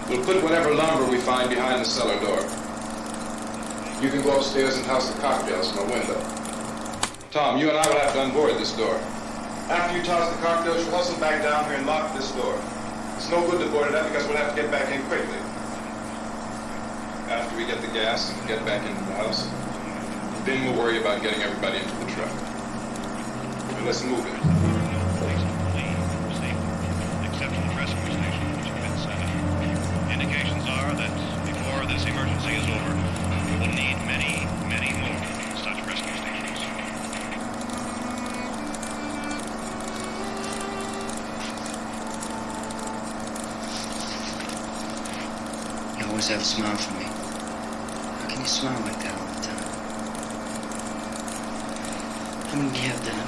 We'll put whatever lumber we find behind the cellar door. You can go upstairs and toss the cocktails from a window. Tom, you and I will have to unboard this door. After you toss the cocktails, you'll hustle back down here and lock this door. It's no good to board it up because we'll have to get back in quickly. After we get the gas and get back into the house, then we'll worry about getting everybody into the truck. But let's move it. Except for the rescue station, which have been set up. Indications are that before this emergency is over, we will need many, many more such rescue stations. You always have a smile for me. How can you smile like that all the time? How many do you have done?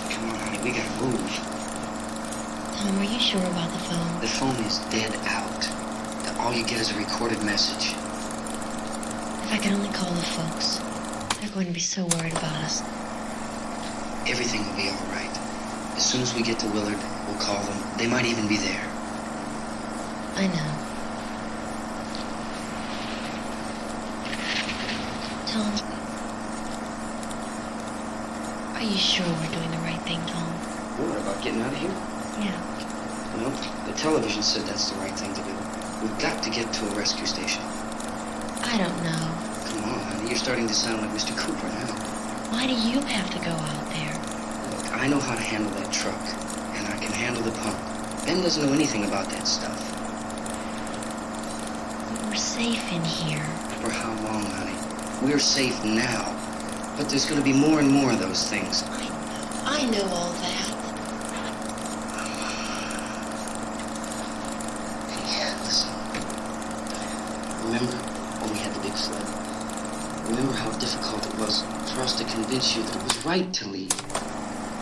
Come on, honey, we gotta move. Tom, are you sure about the phone? The phone is dead out. All you get is a recorded message. If I could only call the folks. They're going to be so worried about us. Everything will be all right. As soon as we get to Willard, we'll call them. They might even be there. I know. Tom, are you sure we're doing the right thing, Tom? What, about getting out of here? Yeah. Well, the television said that's the right thing to do. We've got to get to a rescue station. I don't know. Come on, honey, you're starting to sound like Mr. Cooper now. Why do you have to go out there? Look, I know how to handle that truck, and I can handle the pump. Ben doesn't know anything about that stuff. But we're safe in here. For how long, honey? We're safe now. But there's going to be more and more of those things. I know all that. Listen. Remember when we had the big flood? Remember how difficult it was for us to convince you that it was right to leave?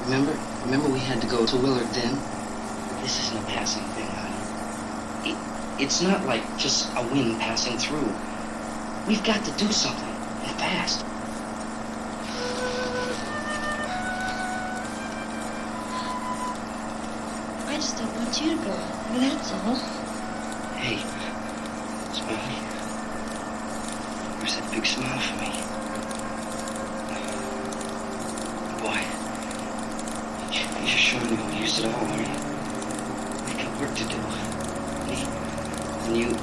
Remember? Remember we had to go to Willard then? This isn't a passing thing, honey. It's not like just a wind passing through. We've got to do something, and fast. I just don't want you to go out there, that's all. Hey, Smiley. Where's that big smile for me? Boy, you're sure you don't use it all, are you? We got work to do. And you...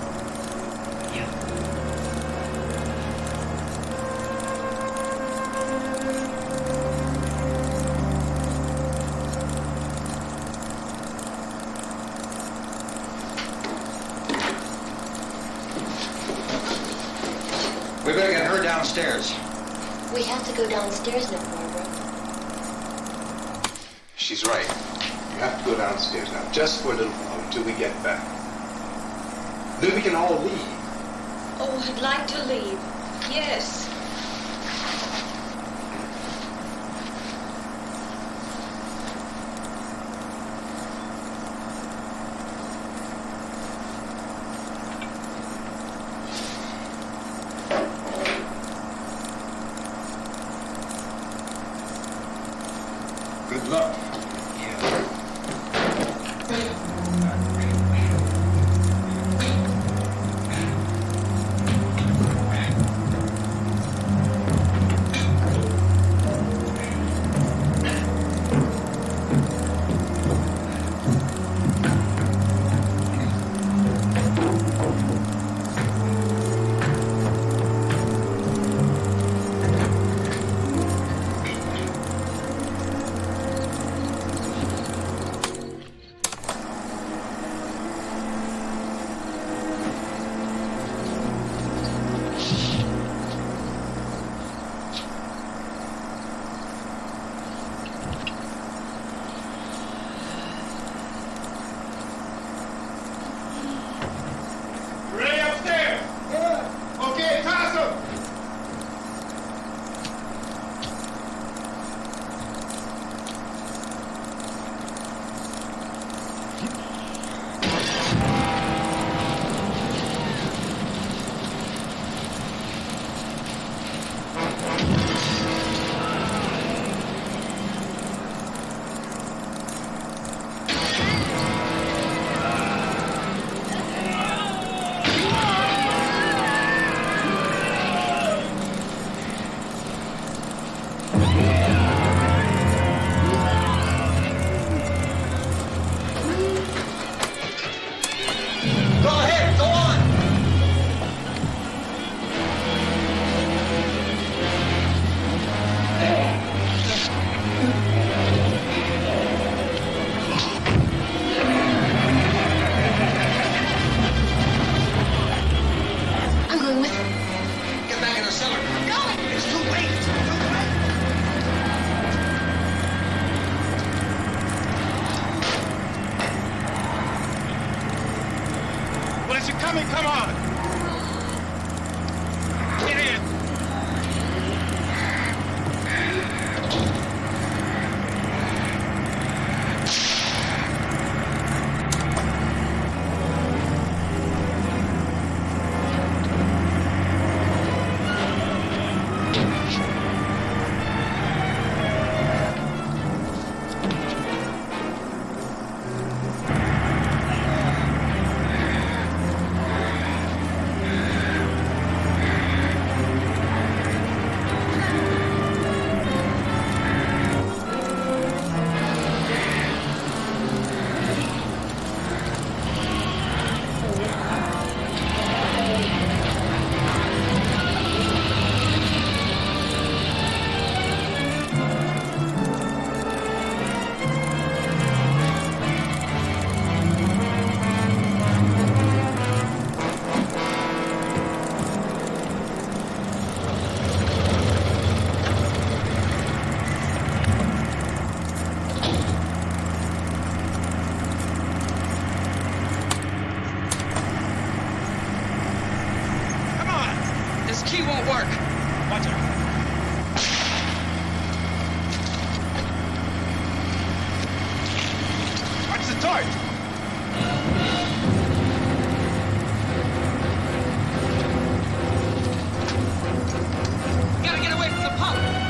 We better get her downstairs. We have to go downstairs now, Barbara. She's right. You have to go downstairs now, just for a little while until we get back. Then we can all leave. Oh, I'd like to leave. Yes. Good luck. Come on! Get in! key won't work. Watch out. Watch the torch. Gotta get away from the pump.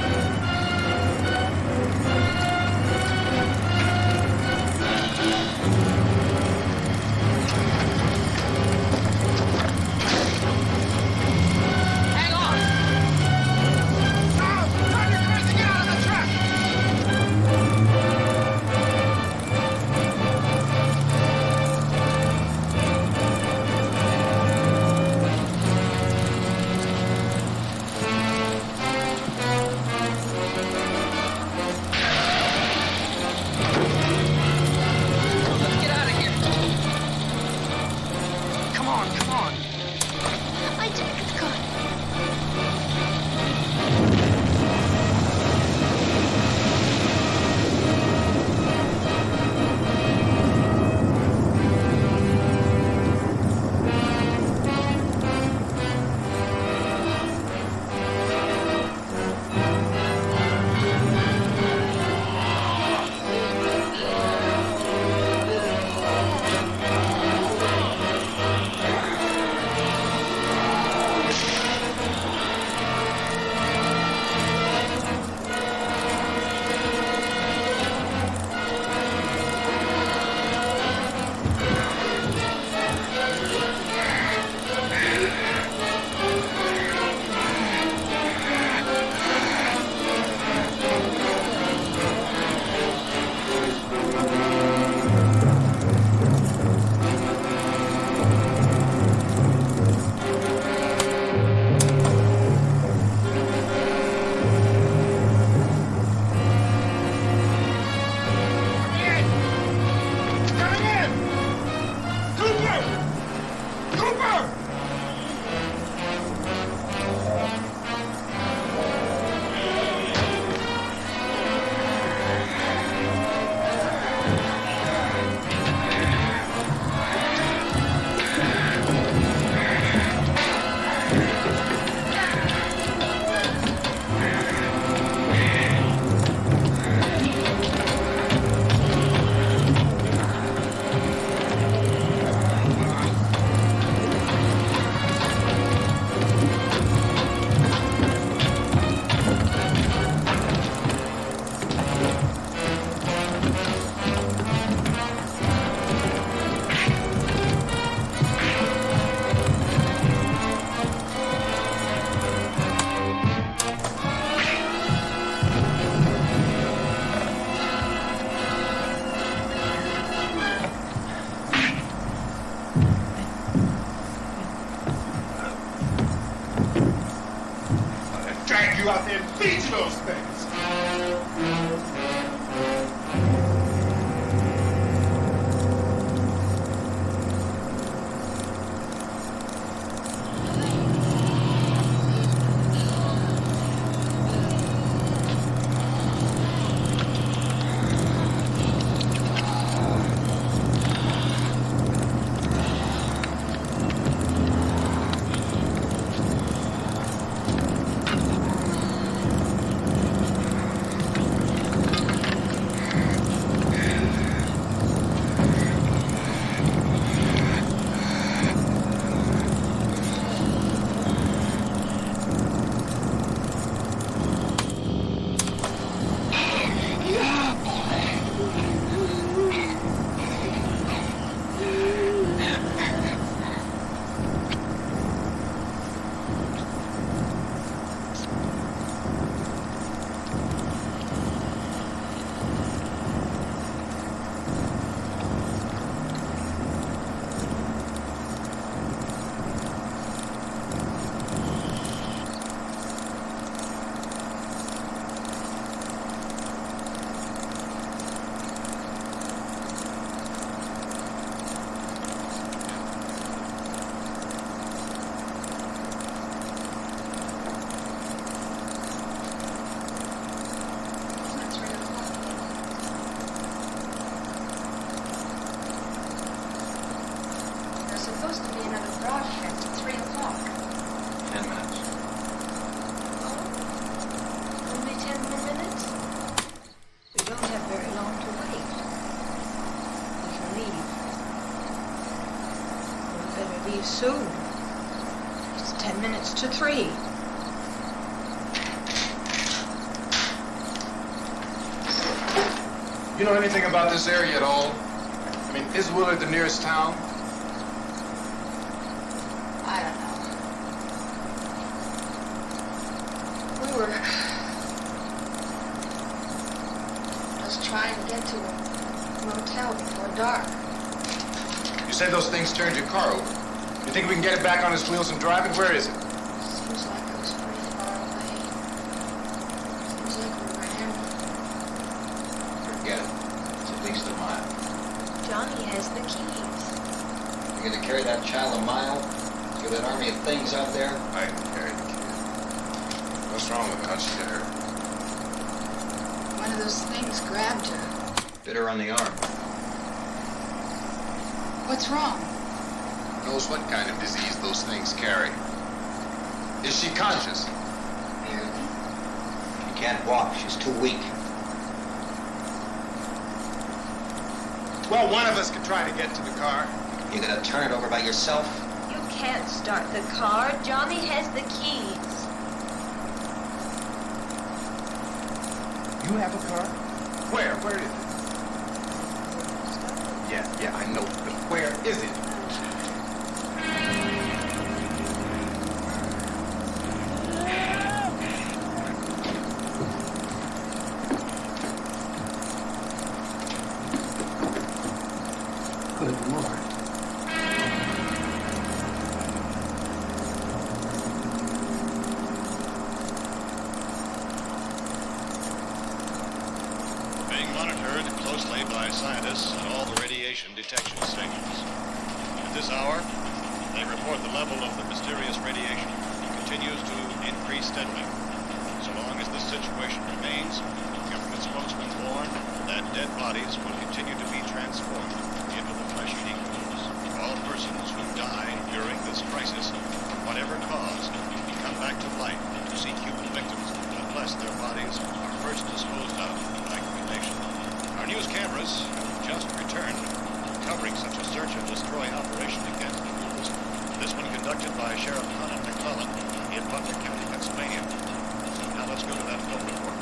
go out there and beat those things. Supposed to be another broadcast at 3 o'clock. 10 minutes. Oh, only 10 more minutes? We don't have very long to wait. We can leave. We better leave soon. It's 10 minutes to 3. You know anything about this area at all? I mean, is Willard the nearest town? I don't know. We were just trying to get to a motel before dark. You said those things turned your car over. You think we can get it back on its wheels and drive it? Where is it? Seems like it was pretty far away. Seems like we ran. Forget it. It's at least a mile. Johnny has the keys. You're gonna carry that child a mile through that army of things out there? I can carry the kid. What's wrong with her? How'd she get hurt? One of those things grabbed her. Bit her on the arm. What's wrong? Knows what kind of disease those things carry. Is she conscious? Barely. She can't walk. She's too weak. Well, one of us could try to get to the car. You gonna turn it over by yourself? You can't start the car. Johnny has the keys. You have a car? Where? Where is it? Yeah, I know, but where is it? Good Lord. Being monitored closely by scientists at all the radiation detection stations. At this hour, they report the level of the mysterious radiation continues to increase steadily. So long as this situation remains, government spokesmen warn that dead bodies will continue to be transformed into the flesh-eating ghouls. All persons who die during this crisis, for whatever cause, come back to life to seek human victims unless their bodies are first disposed of by cremation. Our news cameras have just returned covering such a search and destroy operation against the ghouls. This one conducted by Sheriff Conan McClellan in Butler County, Pennsylvania. So now let's go to that film report.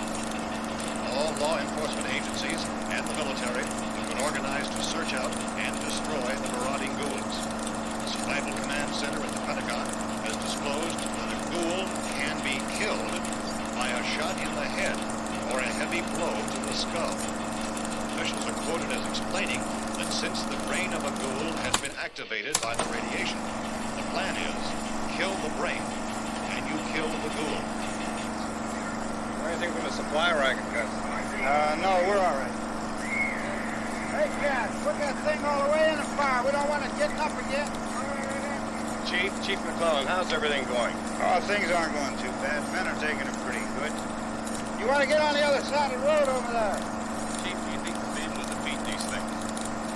All law enforcement agencies and the military have been organized to search out and destroy the marauding ghouls. The Survival Command Center at the Pentagon has disclosed that a ghoul can be killed by a shot in the head or a heavy blow to the skull. Officials are quoted as explaining that since the brain of a ghoul has been activated by the radiation, the plan is kill the brain and you kill the ghoul. Anything from the supply racket, Gus? No, we're all right. Hey, Cat, put that thing all the way in the fire. We don't want it getting up again. Chief McClellan, how's everything going? Oh, things aren't going too bad. Men are taking it pretty good. You want to get on the other side of the road over there? Chief, do you think we'll be able to defeat these things?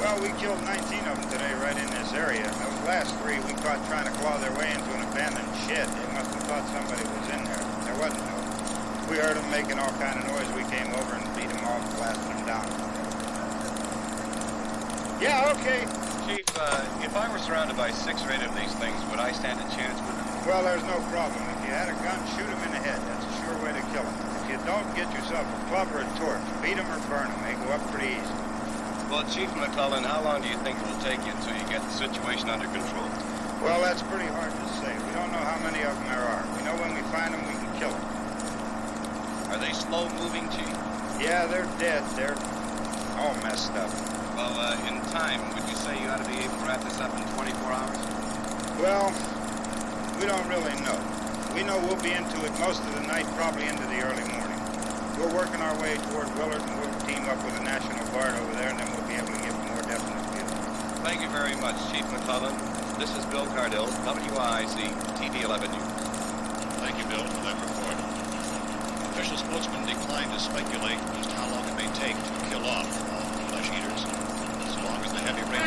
Well, we killed 19 of them today right in this area. Those last 3 we caught trying to claw their way into an abandoned shed. They must have thought somebody was in there. There wasn't no. We heard them making all kind of noise. We came over and beat them off, blasting them down. Yeah, okay. Chief, if I were surrounded by 6 or 8 of these things, would I stand a chance with them? Well, there's no problem. If you had a gun, shoot them in the head. That's a sure way to kill them. If you don't, get yourself a club or a torch. Beat them or burn them. They go up pretty easy. Well, Chief McClellan, how long do you think it'll take you until you get the situation under control? Well, that's pretty hard to say. We don't know how many of them there are. We know when we find them, we can kill them. Are they slow-moving, Chief? Yeah, they're dead. They're all messed up. Well, in time, would you say you ought to be able to wrap this up in 24 hours? Well, we don't really know. We know we'll be into it most of the night, probably into the early morning. We're working our way toward Willard, and we'll team up with the National Guard over there, and then we'll be able to give a more definite view. Thank you very much, Chief McClellan. This is Bill Cardell, WIC, TV11 News. Thank you, Bill, for that report. Official spokesman declined to speculate just how long it may take to kill off all the flesh eaters, as long as the heavy rain...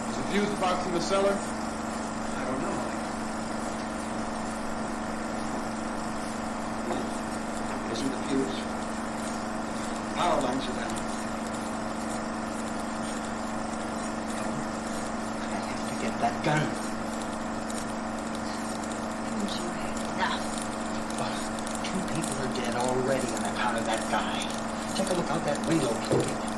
Is the fuse box in the cellar? I don't know. Isn't the fuse? Power lines are down. I have to get that gun. Haven't you had enough? Well, 2 people are dead already on account of that guy. Take a look out that window, Chloe.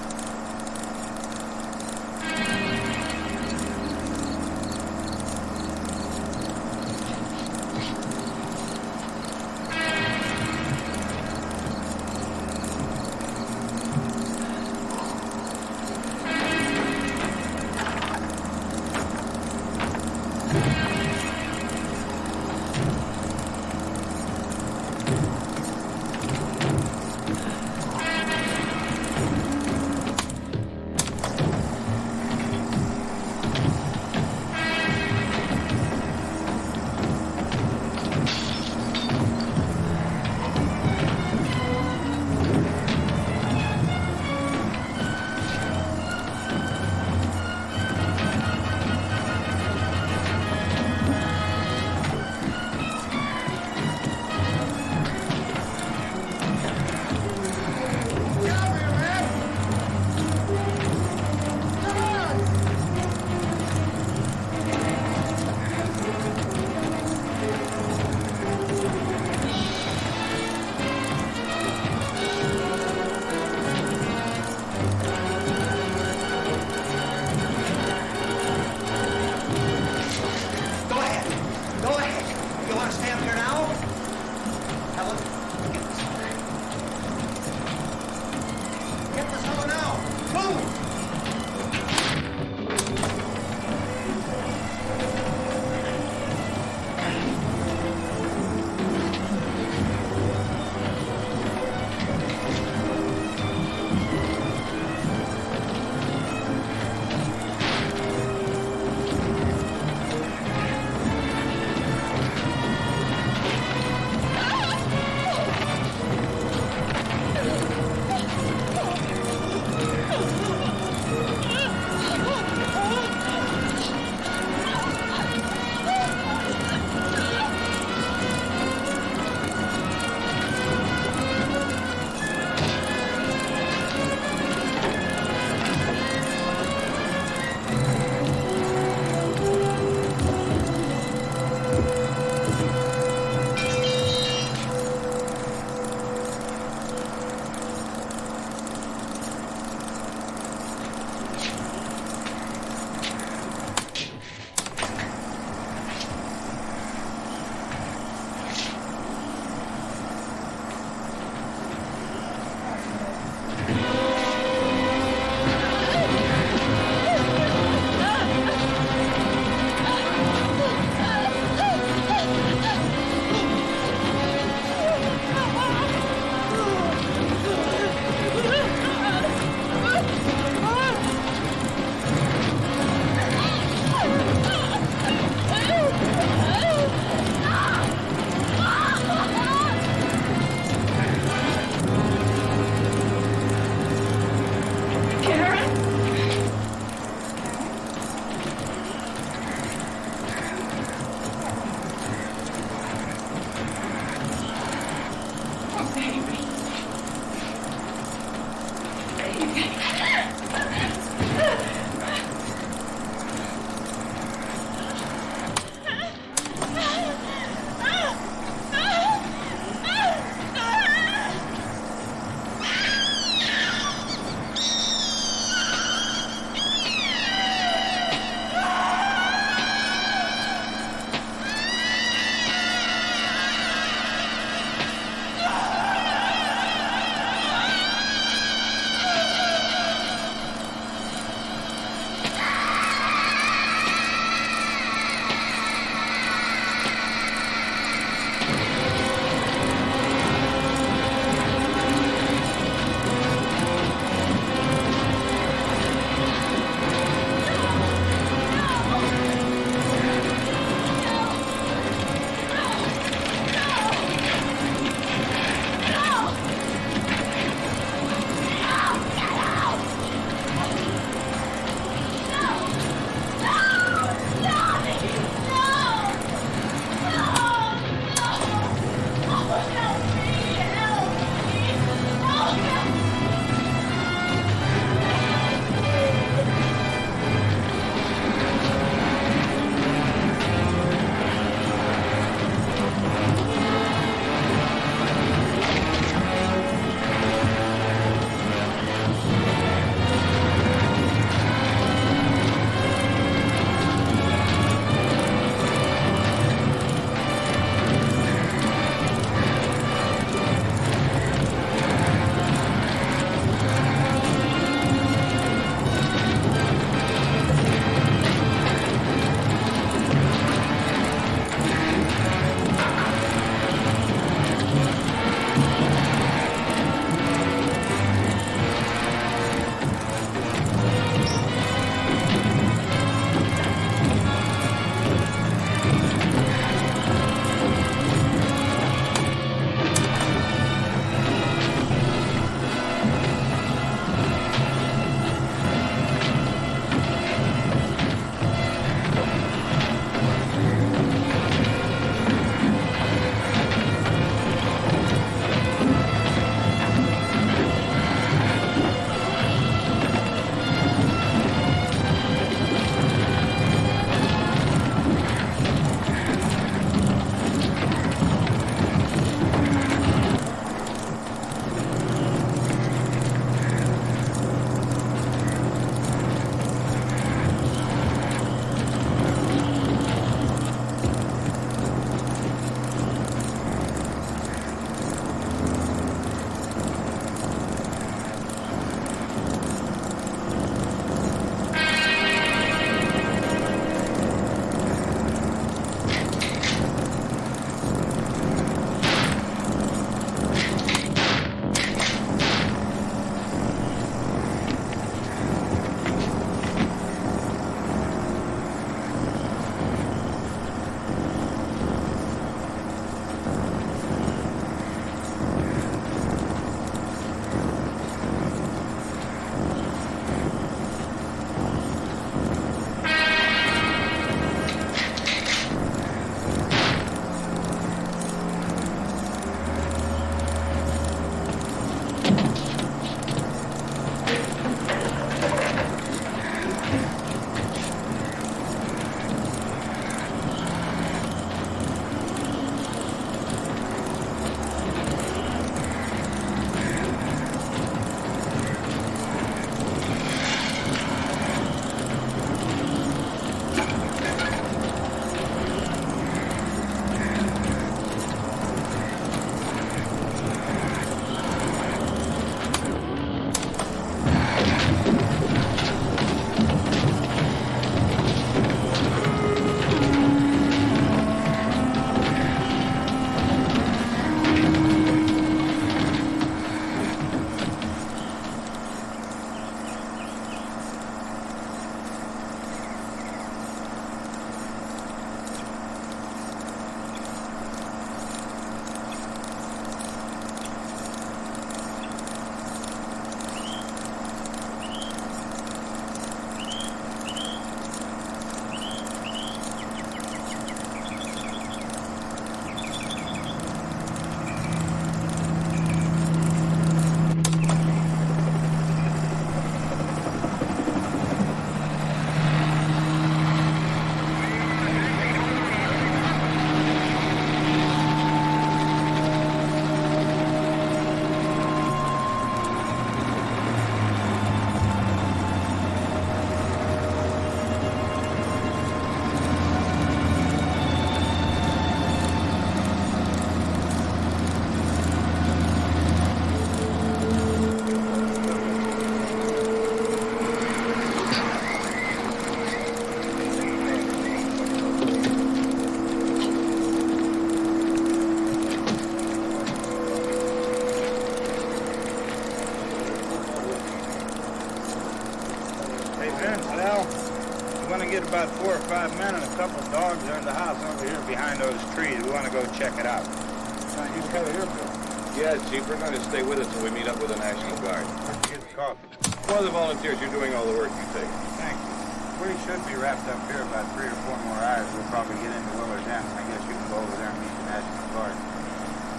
get about 4 or 5 men and a couple of dogs are in the house over here behind those trees. We want to go check it out. You cover here, Bill. Yeah, Chief, we're going to stay with us till we meet up with the National Guard. Where'd you get the coffee? One of the volunteers, you're doing all the work you take. Thank you. We should be wrapped up here about 3 or 4 more hours. We'll probably get into Willard's End. I guess you can go over there and meet the National Guard.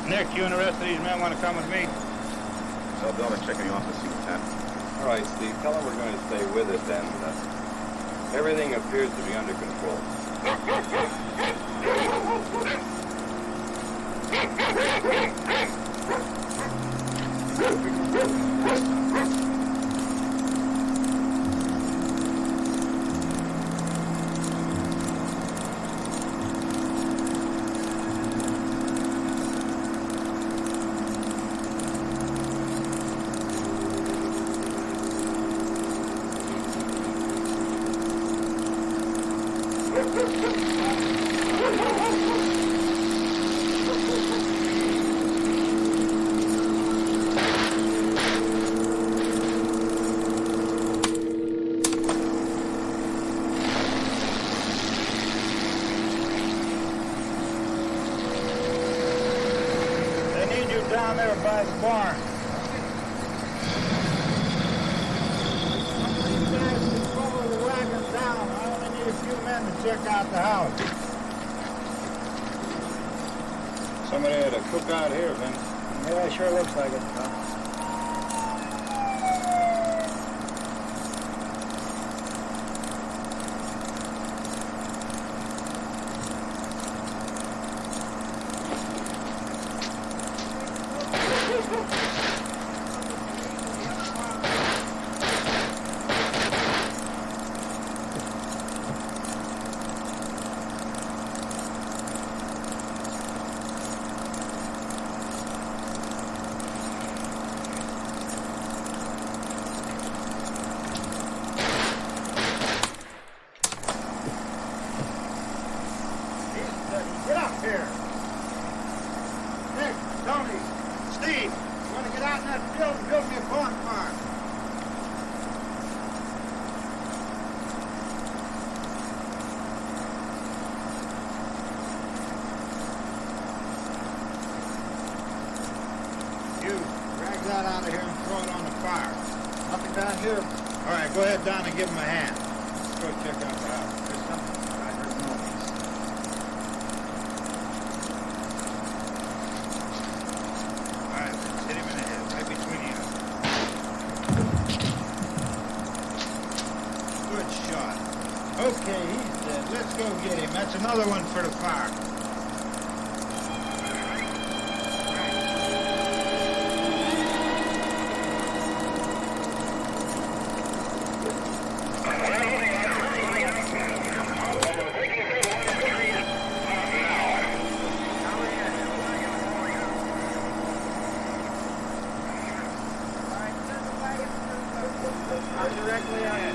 Nick, you and the rest of these men want to come with me? Tell Bill to check in the office, see what's happening. All right, Steve, tell him we're going to stay with us, and everything appears to be under control. Down there by the barn. You guys can follow the wagon down. I only need a few men to check out the house. Somebody had a cookout here, Vince. Yeah, it sure looks like it. Get up here. Nick, Tony, Steve, you want to get out in that field and build me a bonfire? You, drag that out of here and throw it on the fire. Nothing down here. All right, go ahead down and give him a hand. Let's go check out the house. There's something. I heard noise. Hit him in the head, right between the eyes. Good shot. Okay, he's dead. Let's go get him. That's another one for the fire. Directly ahead.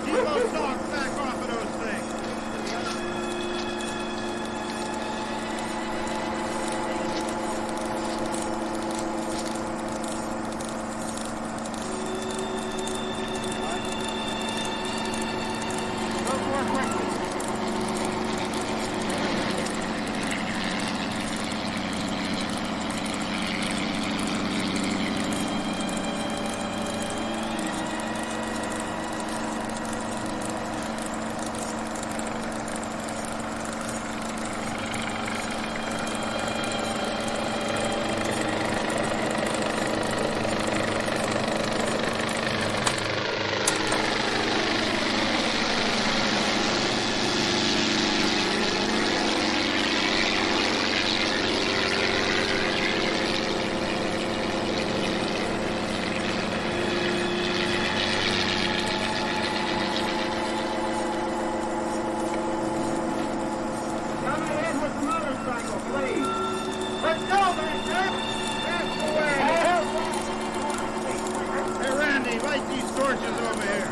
Keep those dogs back off of those things. Go more quickly. Let's go, man, sir! That's the way! Hey, Randy, light these torches over here.